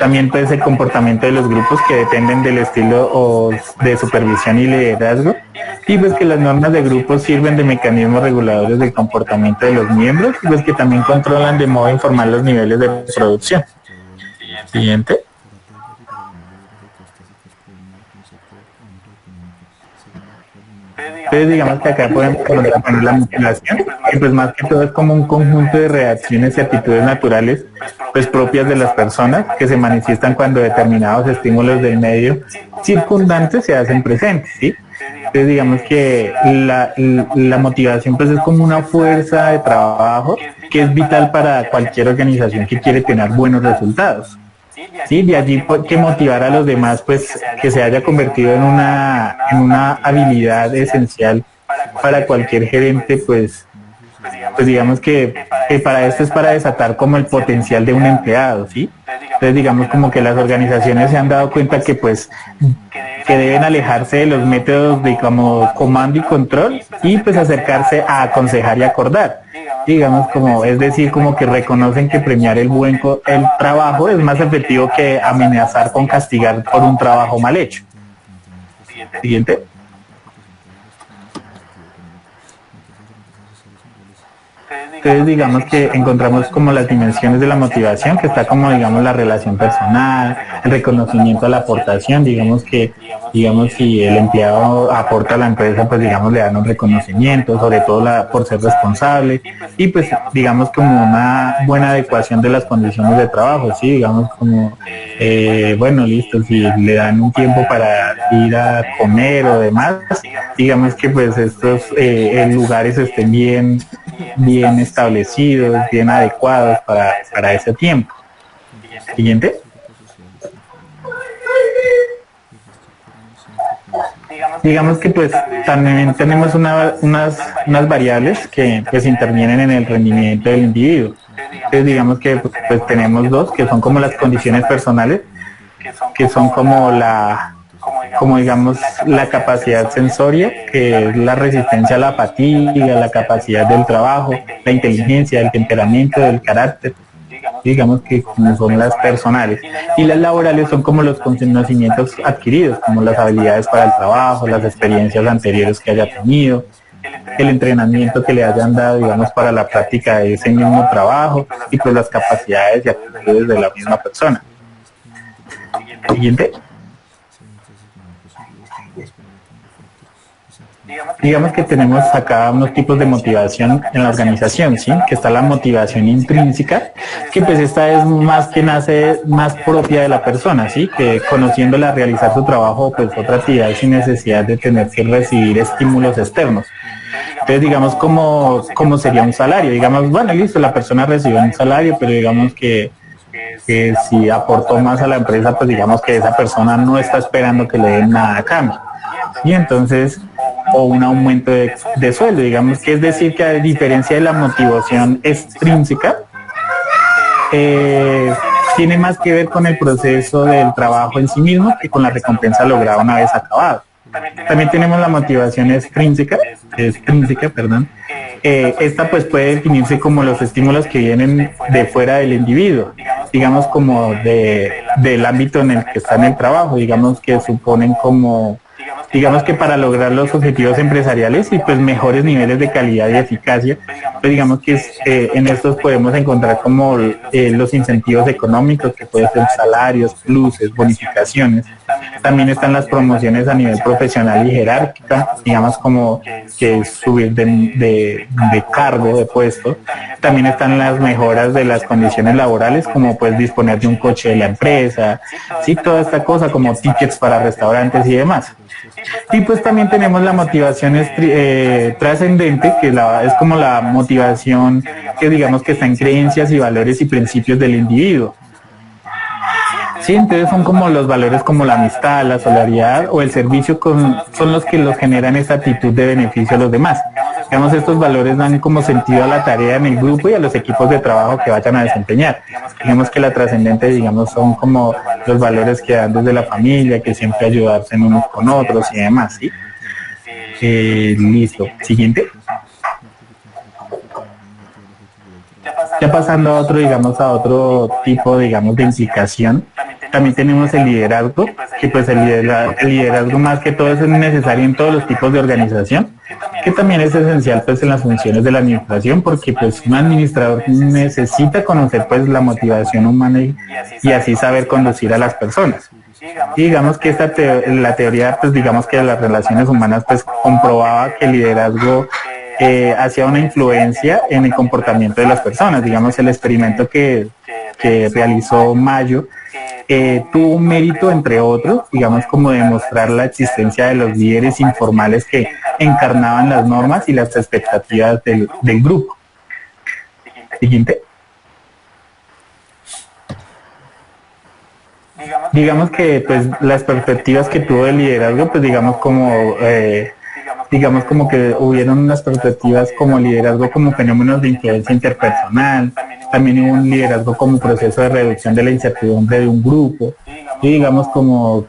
También pues el comportamiento de los grupos que dependen del estilo o de supervisión y liderazgo, y pues que las normas de grupos sirven de mecanismos reguladores del comportamiento de los miembros y pues que también controlan de modo informal los niveles de producción. Siguiente. Entonces digamos que acá podemos poner la motivación, que pues más que todo es como un conjunto de reacciones y actitudes naturales pues propias de las personas que se manifiestan cuando determinados estímulos del medio circundante se hacen presentes, ¿sí? Entonces digamos que la motivación pues es como una fuerza de trabajo que es vital para cualquier organización que quiere tener buenos resultados. Sí, de allí que motivar a los demás pues que se haya convertido en una habilidad esencial para cualquier gerente pues digamos que para esto es para desatar como el potencial de un empleado, ¿sí? Entonces digamos como que las organizaciones se han dado cuenta que pues que deben alejarse de los métodos de como comando y control y pues acercarse a aconsejar y acordar. Digamos como, es decir, como que reconocen que premiar el trabajo es más efectivo que amenazar con castigar por un trabajo mal hecho. Siguiente. Entonces digamos que encontramos como las dimensiones de la motivación, que está como digamos la relación personal, el reconocimiento a la aportación, digamos si el empleado aporta a la empresa, pues digamos le dan un reconocimiento, sobre todo por ser responsable, y pues digamos como una buena adecuación de las condiciones de trabajo, sí, digamos como bueno, listo, si le dan un tiempo para ir a comer o demás, digamos que pues estos lugares estén bien establecidos, bien adecuados para ese tiempo. Siguiente. Digamos que pues también tenemos unas variables que pues intervienen en el rendimiento del individuo. Entonces digamos que pues tenemos dos que son como las condiciones personales, que son como digamos la capacidad sensoria, que es la resistencia a la fatiga, la capacidad del trabajo, la inteligencia, el temperamento, el carácter, digamos que como son las personales, y las laborales son como los conocimientos adquiridos, como las habilidades para el trabajo, las experiencias anteriores que haya tenido, el entrenamiento que le hayan dado, digamos, para la práctica de ese mismo trabajo, y pues las capacidades y actitudes de la misma persona. Siguiente. Digamos que tenemos acá unos tipos de motivación en la organización, ¿sí? Que está la motivación intrínseca, que pues esta es nace más propia de la persona, ¿sí? Que conociéndola realizar su trabajo, pues otra actividad sin necesidad de tener que recibir estímulos externos. Entonces digamos como sería un salario, digamos, bueno, listo, la persona recibió un salario, pero digamos que si aportó más a la empresa, pues digamos que esa persona no está esperando que le den nada a cambio. Y entonces, o un aumento de sueldo, digamos que es decir que a diferencia de la motivación extrínseca, tiene más que ver con el proceso del trabajo en sí mismo que con la recompensa lograda una vez acabado. También tenemos la motivación extrínseca, esta pues puede definirse como los estímulos que vienen de fuera del individuo, digamos como del ámbito en el que está en el trabajo, digamos que suponen como digamos que para lograr los objetivos empresariales y pues mejores niveles de calidad y eficacia, pues digamos que en estos podemos encontrar como los incentivos económicos, que pueden ser salarios, pluses, bonificaciones, También están las promociones a nivel profesional y jerárquica, digamos como que es subir de cargo, de puesto. También están las mejoras de las condiciones laborales, como pues disponer de un coche de la empresa, sí, toda esta cosa como tickets para restaurantes y demás. Y pues también tenemos la motivación trascendente, que es como la motivación que digamos que está en creencias y valores y principios del individuo. Sí, entonces son como los valores como la amistad, la solidaridad o el servicio son los que los generan esta actitud de beneficio a los demás. Digamos, estos valores dan como sentido a la tarea en el grupo y a los equipos de trabajo que vayan a desempeñar. Digamos que la trascendente, digamos, son como los valores que dan desde la familia, que siempre ayudarse en unos con otros y demás, ¿sí? Listo. Siguiente. Ya pasando a otro, digamos, a otro tipo, digamos, de implicación, también tenemos el liderazgo, que pues el liderazgo más que todo es necesario en todos los tipos de organización, que también es esencial pues en las funciones de la administración, porque pues un administrador necesita conocer pues la motivación humana y así saber conducir a las personas. Y digamos que la teoría pues digamos que de las relaciones humanas pues comprobaba que el liderazgo hacía una influencia en el comportamiento de las personas. Digamos, el experimento que realizó Mayo tuvo un mérito, entre otros, digamos, como demostrar la existencia de los líderes informales que encarnaban las normas y las expectativas del grupo. Siguiente. Digamos que pues las perspectivas que tuvo el liderazgo, pues digamos como que hubieron unas perspectivas como liderazgo como fenómenos de influencia interpersonal, también hubo un liderazgo como proceso de reducción de la incertidumbre de un grupo, y digamos como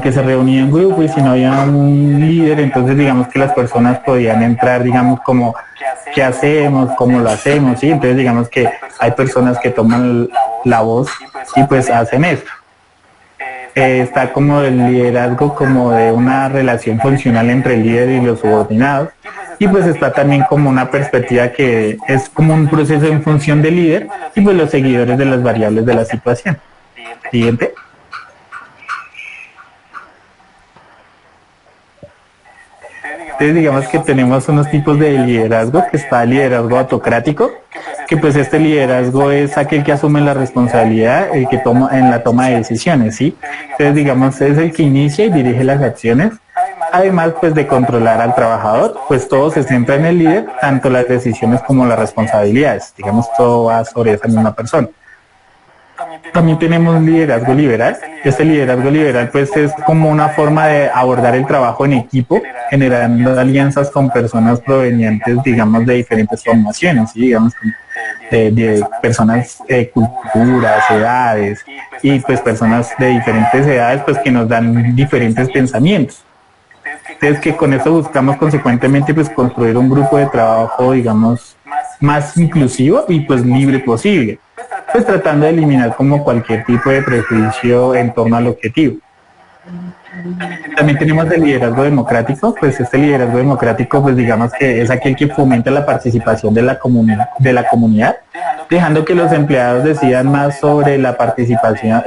que se reunía un grupo y si no había un líder, entonces digamos que las personas podían entrar, digamos como qué hacemos, cómo lo hacemos, ¿sí? Entonces digamos que hay personas que toman la voz y pues hacen esto. Está como el liderazgo como de una relación funcional entre el líder y los subordinados, y pues está también como una perspectiva que es como un proceso en función del líder y pues los seguidores de las variables de la situación. Siguiente. Entonces digamos que tenemos unos tipos de liderazgo, que está el liderazgo autocrático, que pues este liderazgo es aquel que asume la responsabilidad, el que toma en la toma de decisiones, ¿sí? Entonces digamos es el que inicia y dirige las acciones, además pues de controlar al trabajador, pues todo se centra en el líder, tanto las decisiones como las responsabilidades, digamos todo va sobre esa misma persona. También tenemos un liderazgo liberal. Este liderazgo liberal pues es como una forma de abordar el trabajo en equipo, generando alianzas con personas provenientes, digamos, de diferentes formaciones, ¿sí? Digamos, de personas de culturas, edades, y pues personas de diferentes edades pues que nos dan diferentes pensamientos. Entonces que con eso buscamos consecuentemente pues construir un grupo de trabajo, digamos, más inclusivo y pues libre posible, pues tratando de eliminar como cualquier tipo de prejuicio en torno al objetivo. También tenemos el liderazgo democrático, pues este liderazgo democrático pues digamos que es aquel que fomenta la participación de la comunidad, dejando que los empleados decidan más sobre la participación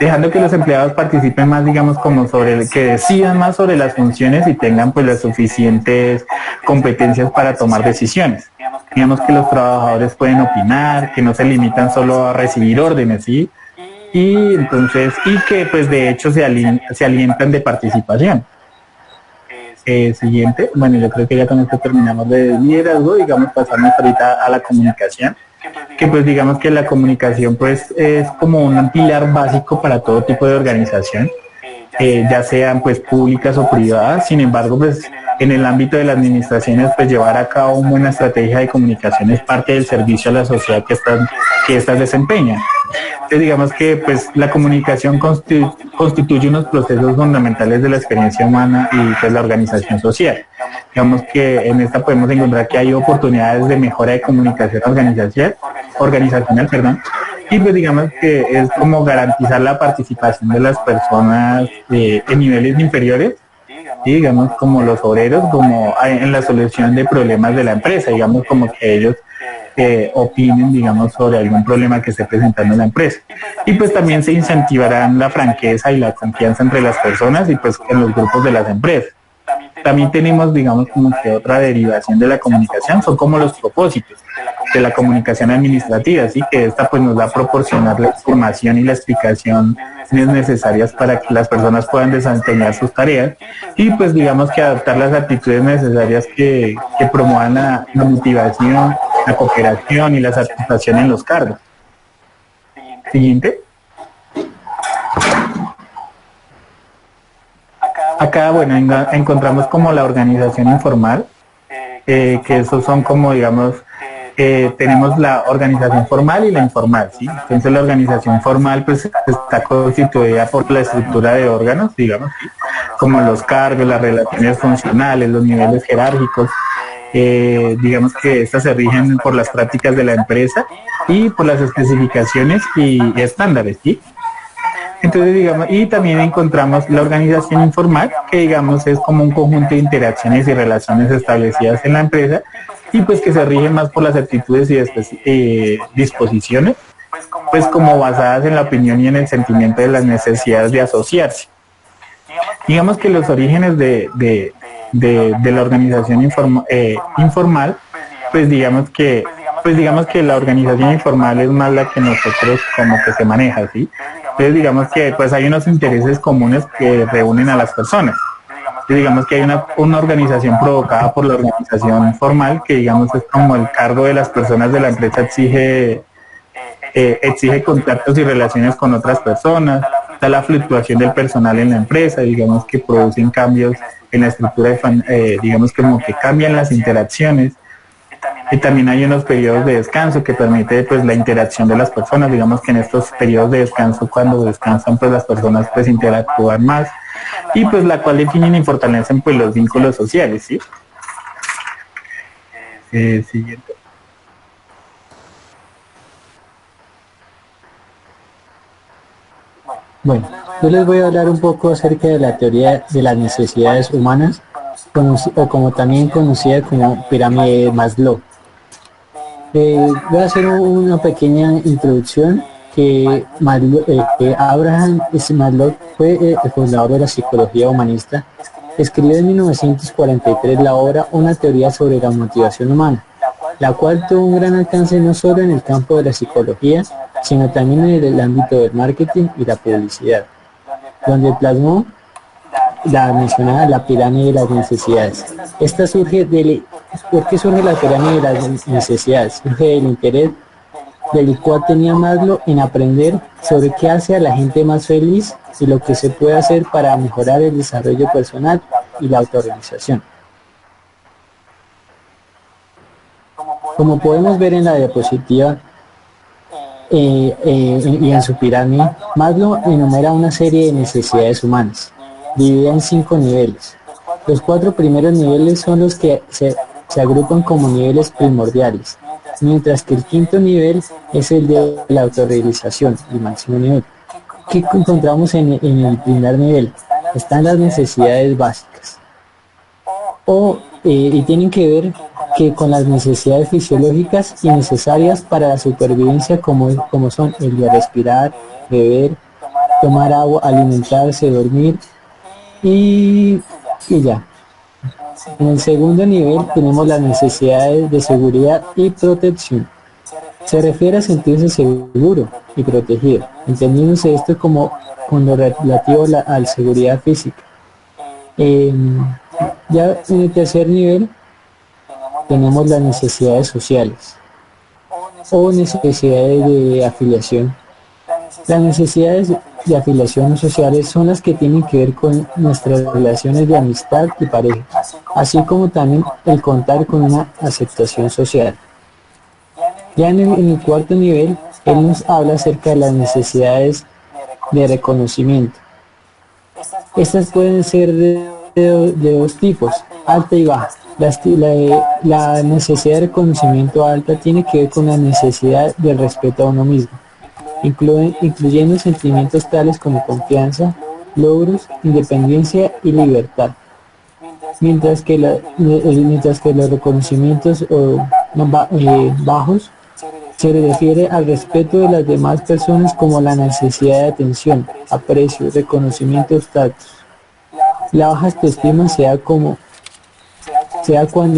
dejando que los empleados participen más, digamos, como que decidan más sobre las funciones y tengan pues las suficientes competencias para tomar decisiones. Digamos que los trabajadores pueden opinar, que no se limitan solo a recibir órdenes, ¿sí? Y entonces, y que pues de hecho se alientan de participación. Siguiente, bueno, yo creo que ya con esto terminamos de liderazgo, digamos, pasamos ahorita a la comunicación, que pues digamos que la comunicación pues es como un pilar básico para todo tipo de organización, ya sean pues públicas o privadas. Sin embargo pues en el ámbito de las administraciones pues llevar a cabo una buena estrategia de comunicación es parte del servicio a la sociedad que estas desempeñan. Entonces digamos que pues la comunicación constituye unos procesos fundamentales de la experiencia humana y pues la organización social. Digamos que en esta podemos encontrar que hay oportunidades de mejora de comunicación organizacional, y pues digamos que es como garantizar la participación de las personas en niveles inferiores, y digamos como los obreros, como en la solución de problemas de la empresa, digamos como que ellos opinen, digamos, sobre algún problema que esté presentando la empresa. Y pues también se incentivarán la franqueza y la confianza entre las personas y pues en los grupos de las empresas. También tenemos, digamos, como que otra derivación de la comunicación, son como los propósitos de la comunicación administrativa, así que esta pues nos va a proporcionar la información y la explicación necesarias para que las personas puedan desempeñar sus tareas y pues digamos que adoptar las actitudes necesarias que promuevan la motivación, la cooperación y la satisfacción en los cargos. Siguiente. Acá, bueno, encontramos como la organización informal, que esos son como, digamos, tenemos la organización formal y la informal, ¿sí? Entonces la organización formal pues está constituida por la estructura de órganos, digamos, ¿sí? Como los cargos, las relaciones funcionales, los niveles jerárquicos, digamos que estas se rigen por las prácticas de la empresa y por las especificaciones y estándares, ¿sí? Entonces, digamos, y también encontramos la organización informal, que digamos es como un conjunto de interacciones y relaciones establecidas en la empresa y pues que se rige más por las actitudes y disposiciones, pues como basadas en la opinión y en el sentimiento de las necesidades de asociarse. Digamos que los orígenes de la organización informal, pues digamos que la organización informal es más la que nosotros como que se maneja, ¿sí? Entonces digamos que pues hay unos intereses comunes que reúnen a las personas. Entonces, digamos que hay una organización provocada por la organización formal, que digamos es como el cargo de las personas de la empresa exige contactos y relaciones con otras personas, está la fluctuación del personal en la empresa, digamos que producen cambios en la estructura, digamos como que cambian las interacciones. Y también hay unos periodos de descanso que permite pues la interacción de las personas, digamos que en estos periodos de descanso, cuando descansan pues las personas pues interactúan más y pues la cual definen y fortalecen pues los vínculos sociales, ¿sí? Siguiente. Bueno, yo les voy a hablar un poco acerca de la teoría de las necesidades humanas, o como también conocida como pirámide de Maslow. Voy a hacer una pequeña introducción que Abraham Maslow fue el fundador de la psicología humanista. Escribió en 1943 la obra Una teoría sobre la motivación humana, la cual tuvo un gran alcance no solo en el campo de la psicología, sino también en el ámbito del marketing y la publicidad, donde plasmó la mencionada la pirámide de las necesidades. Esta surge ¿por qué surge la pirámide de las necesidades? Surge del interés del cual tenía Maslow en aprender sobre qué hace a la gente más feliz y lo que se puede hacer para mejorar el desarrollo personal y la autorrealización. Como podemos ver en la diapositiva y en su pirámide, Maslow enumera una serie de necesidades humanas, dividida en 5 niveles. Los 4 primeros niveles son los que se agrupan como niveles primordiales, mientras que el 5.º nivel es el de la autorrealización, el máximo nivel. ¿Qué encontramos en el primer nivel? Están las necesidades básicas, y tienen que ver con las necesidades fisiológicas y necesarias para la supervivencia, como son el de respirar, beber, tomar agua, alimentarse, dormir y ya. En el segundo nivel tenemos las necesidades de seguridad y protección. Se refiere a sentirse seguro y protegido, entendiéndose esto como con lo relativo a la seguridad física. Ya en el tercer nivel tenemos las necesidades sociales o necesidades de afiliación. Las necesidades de afiliación sociales son las que tienen que ver con nuestras relaciones de amistad y pareja, así como también el contar con una aceptación social. Ya en el cuarto nivel, él nos habla acerca de las necesidades de reconocimiento. Estas pueden ser de dos tipos, alta y baja. La necesidad de reconocimiento alta tiene que ver con la necesidad de respeto a uno mismo, incluyendo sentimientos tales como confianza, logros, independencia y libertad. Mientras que los reconocimientos bajos se refiere al respeto de las demás personas como la necesidad de atención, aprecio, reconocimiento, estatus. La baja autoestima sea cuando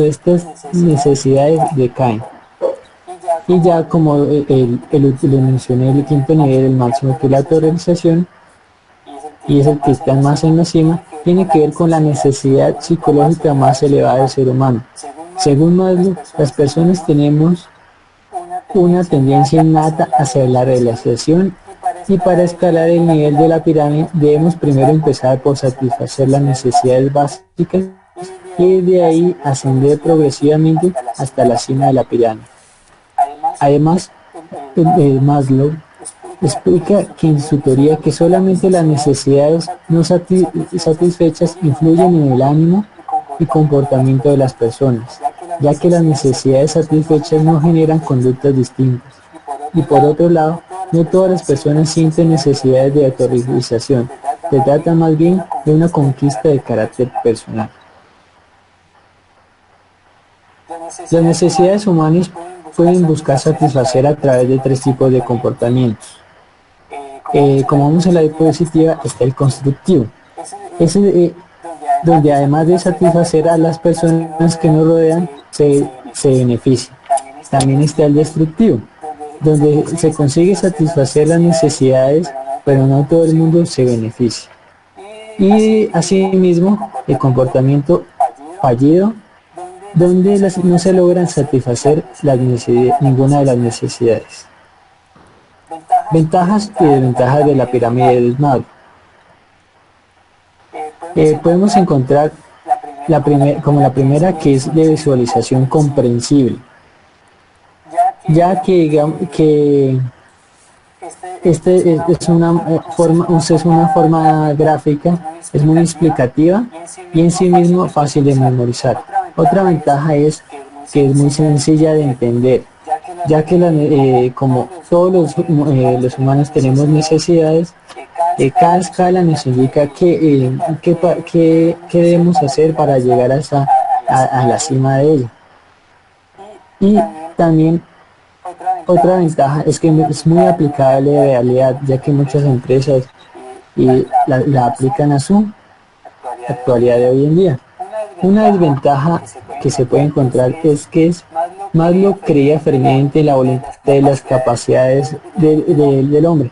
estas necesidades decaen. Y ya como lo mencioné, el quinto nivel, el máximo, que es la autorrealización, y es el que está más en la cima, tiene que ver con la necesidad psicológica más elevada del ser humano. Según Maslow, las personas tenemos una tendencia innata hacia la realización, y para escalar el nivel de la pirámide debemos primero empezar por satisfacer las necesidades básicas y de ahí ascender progresivamente hasta la cima de la pirámide. Además, Maslow explica que en su teoría que solamente las necesidades no satisfechas influyen en el ánimo y comportamiento de las personas, ya que las necesidades satisfechas no generan conductas distintas. Y por otro lado, no todas las personas sienten necesidades de autorrealización, se trata más bien de una conquista de carácter personal. Las necesidades humanas pueden buscar satisfacer a través de tres tipos de comportamientos. Como vamos a la diapositiva, está el constructivo. Donde además de satisfacer a las personas que nos rodean, se beneficia. También está el destructivo, donde se consigue satisfacer las necesidades, pero no todo el mundo se beneficia. Y asimismo, el comportamiento fallido, donde no se logran satisfacer ninguna de las necesidades. Ventajas y desventajas de la pirámide de Maslow. Podemos encontrar como la primera, que es de visualización comprensible, ya que este es una forma gráfica, es muy explicativa y en sí mismo fácil de memorizar. Otra ventaja es que es muy sencilla de entender, ya que como todos los humanos tenemos necesidades, cada escala nos indica qué debemos hacer para llegar a la cima de ella. Y también otra ventaja es que es muy aplicable de realidad, ya que muchas empresas la aplican a su actualidad de hoy en día. Una desventaja que se puede encontrar es que Maslow creía firmemente en la voluntad de las capacidades del hombre.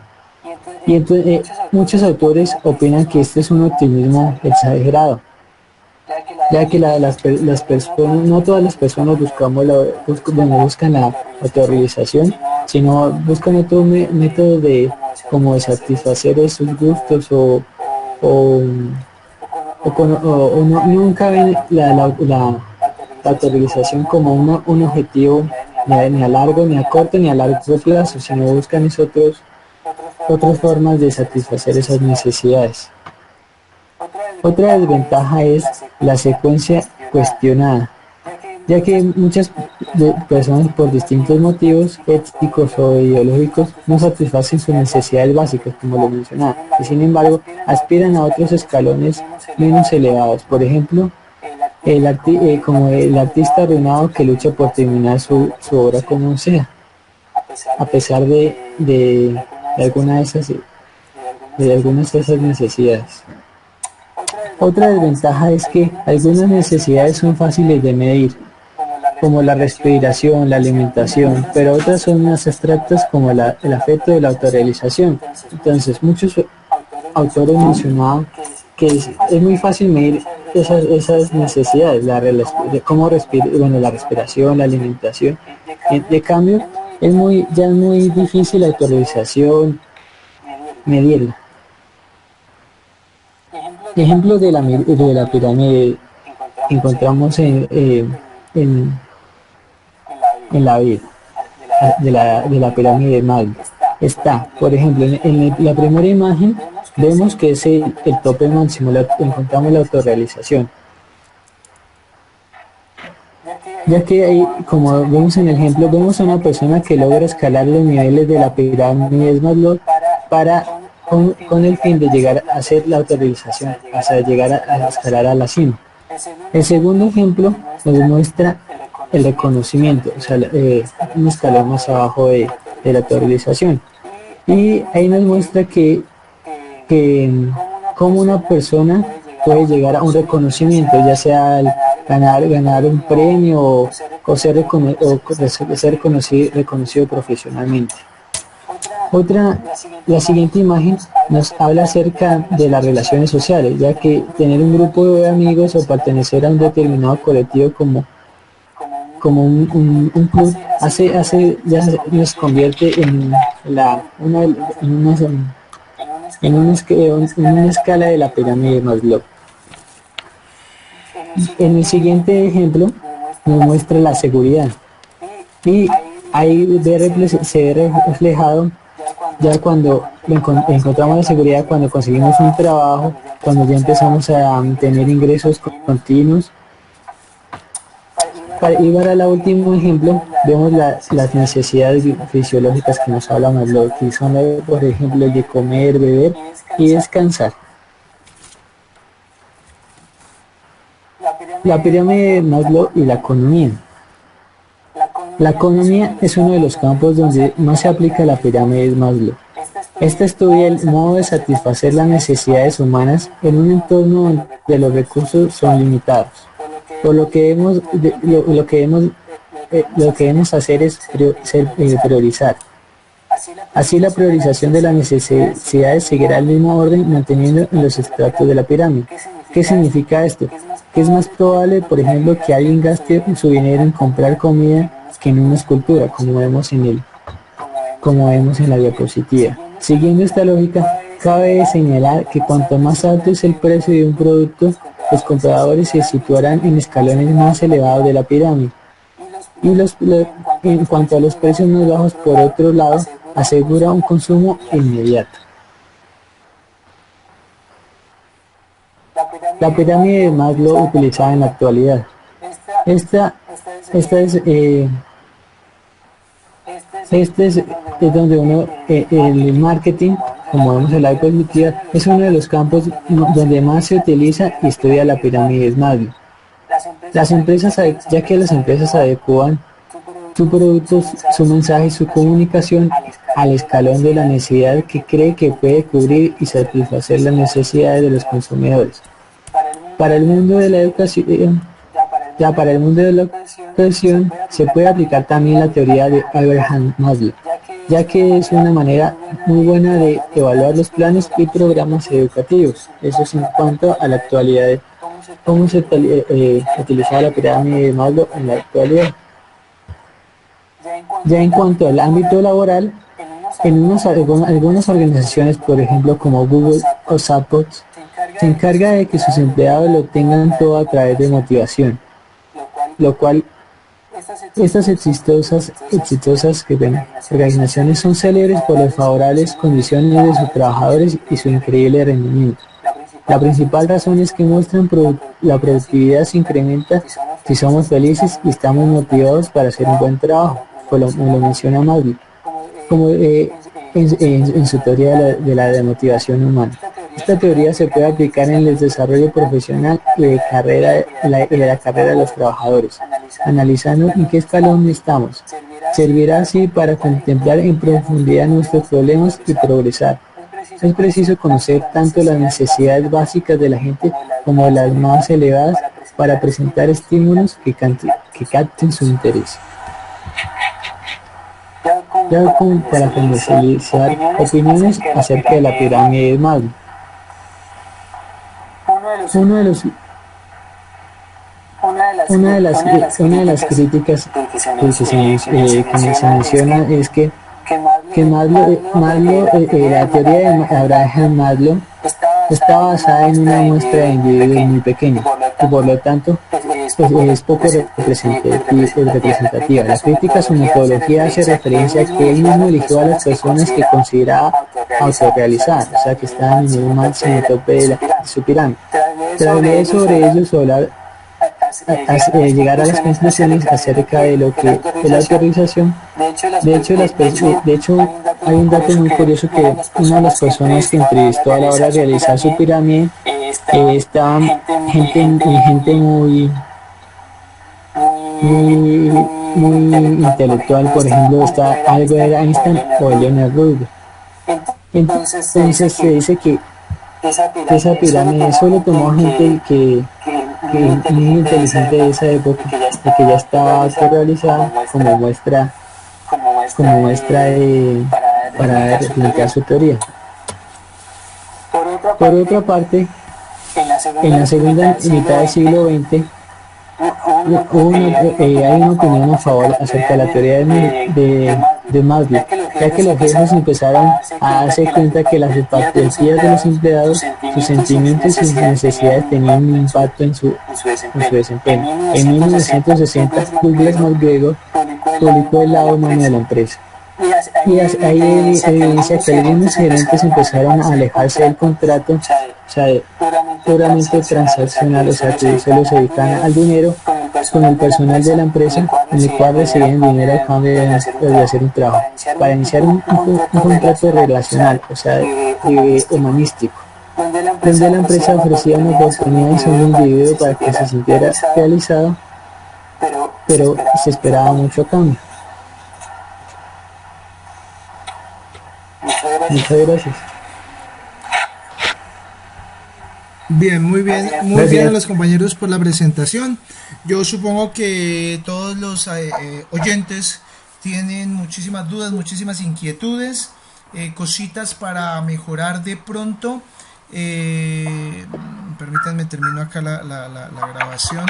Y entonces muchos autores opinan que este es un optimismo exagerado, ya que las personas, no todas las personas buscan la autorrealización, sino buscan otros métodos de satisfacer esos gustos nunca ven la autorrealización como un objetivo ni a largo, ni a corto, ni a largo plazo, sino buscan otras formas de satisfacer esas necesidades. Otra desventaja es la secuencia cuestionada, ya que muchas personas por distintos motivos éticos o ideológicos no satisfacen sus necesidades básicas, como lo mencionaba, y sin embargo aspiran a otros escalones menos elevados. Por ejemplo, como el artista arruinado que lucha por terminar su obra como sea, a pesar de algunas de esas necesidades. Otra desventaja es que algunas necesidades son fáciles de medir, como la respiración, la alimentación, pero otras son más abstractas, como el afecto de la autorrealización. Entonces, muchos autores mencionaban que es muy fácil medir esas necesidades, la respiración, la alimentación. De cambio, es muy difícil la autorrealización, medirla. Ejemplos de la pirámide encontramos en la vida de la pirámide de Maslow. Está, por ejemplo, en la primera imagen vemos que es el tope máximo, encontramos la autorrealización. Ya que ahí, como vemos en el ejemplo, vemos a una persona que logra escalar los niveles de la pirámide de Maslow con el fin de llegar a hacer la autorrealización, hasta llegar a escalar a la cima. El segundo ejemplo nos muestra el reconocimiento, o sea, un escalón más abajo de la teorización. Y ahí nos muestra que cómo una persona puede llegar a un reconocimiento, ya sea al ganar un premio o ser reconocido profesionalmente. La siguiente imagen nos habla acerca de las relaciones sociales, ya que tener un grupo de amigos o pertenecer a un determinado colectivo como un club ya nos convierte en una escala de la pirámide de Maslow. En el siguiente ejemplo nos muestra la seguridad y ahí se ve reflejado ya cuando encontramos la seguridad, cuando conseguimos un trabajo, cuando ya empezamos a tener ingresos continuos. Y para el último ejemplo, vemos las necesidades fisiológicas que nos habla Maslow, que son, por ejemplo, el de comer, beber y descansar. La pirámide de Maslow y la economía. La economía es uno de los campos donde más se aplica la pirámide de Maslow. Esta estudia el modo de satisfacer las necesidades humanas en un entorno donde los recursos son limitados. Por lo que debemos hacer es priorizar. Así la priorización de las necesidades seguirá el mismo orden manteniendo en los estratos de la pirámide. ¿Qué significa esto? Que es más probable, por ejemplo, que alguien gaste su dinero en comprar comida que en una escultura, como vemos en la diapositiva. Siguiendo esta lógica, cabe señalar que cuanto más alto es el precio de un producto, los compradores se situarán en escalones más elevados de la pirámide. Y en cuanto a los precios más bajos, por otro lado, asegura un consumo inmediato. La pirámide de Maslow utilizada en la actualidad. Esta es donde el marketing, como vemos en la diapositiva, es uno de los campos donde más se utiliza y estudia la pirámide de Maslow. Ya que las empresas adecuan su producto, su mensaje y su comunicación al escalón de la necesidad que cree que puede cubrir y satisfacer las necesidades de los consumidores. Para el mundo de la educación, se puede aplicar también la teoría de Abraham Maslow, ya que es una manera muy buena de evaluar los planes y programas educativos. Eso es en cuanto a la actualidad de cómo se utiliza la pirámide de Maslow en la actualidad. Ya en cuanto al ámbito laboral, algunas organizaciones, por ejemplo como Google o Zappos, se encarga de que sus empleados lo tengan todo a través de motivación, lo cual estas exitosas organizaciones son célebres por las favorables condiciones de sus trabajadores y su increíble rendimiento. La principal razón es que muestran la productividad se incrementa si somos felices y estamos motivados para hacer un buen trabajo, como lo menciona Maslow, como en su teoría de la motivación humana. Esta teoría se puede aplicar en el desarrollo profesional y de la carrera de los trabajadores, analizando en qué escalón estamos. Servirá así para contemplar en profundidad nuestros problemas y progresar. Es preciso conocer tanto las necesidades básicas de la gente como las más elevadas para presentar estímulos que capten su interés. Ya para comercializar opiniones acerca de la pirámide de Maslow. Una de las críticas que se menciona es que Maslow, la teoría de Abraham Maslow está basada en una muestra de individuos muy pequeños y por lo tanto es poco representativa. La crítica a su metodología hace referencia a que él mismo eligió a las personas que consideraba autorrealizadas, o sea que estaban en el máximo tope de su pirámide. Tras leer sobre ellos, llegar a las conclusiones acerca de lo que es la autorización. De hecho, hay un dato muy curioso que una de las personas que entrevistó a la hora de realizar su pirámide estaban gente muy muy intelectual. Por ejemplo, está Albert Einstein o Leonard Rubin. Entonces se dice que esa pirámide solo tomó gente que muy inteligente de esa época y que ya está autorrealizada como muestra para plantear su teoría. Por otra parte, en la segunda mitad del siglo XX hay una opinión a favor acerca de la teoría de Maslow, ya que los jefes empezaron a darse cuenta que las expectativas de los empleados, sus sentimientos y sus necesidades tenían un impacto en su desempeño. En 1960, Douglas McGregor publicó El lado humano de la empresa. Y ahí evidencia que algunos gerentes empezaron a alejarse del contrato, o sea, puramente transaccional, o sea, que solo se dedican al dinero con el personal de la empresa, en el cual recibían dinero a cambio de hacer un trabajo, para iniciar un contrato relacional, o sea, humanístico, donde la empresa ofrecía una oportunidad a un individuo para que se sintiera realizado, pero se esperaba mucho a cambio. Muchas gracias. Bien, muy bien a los compañeros por la presentación. Yo supongo que todos los oyentes tienen muchísimas dudas, muchísimas inquietudes, cositas para mejorar de pronto. Permítanme, termino acá la grabación.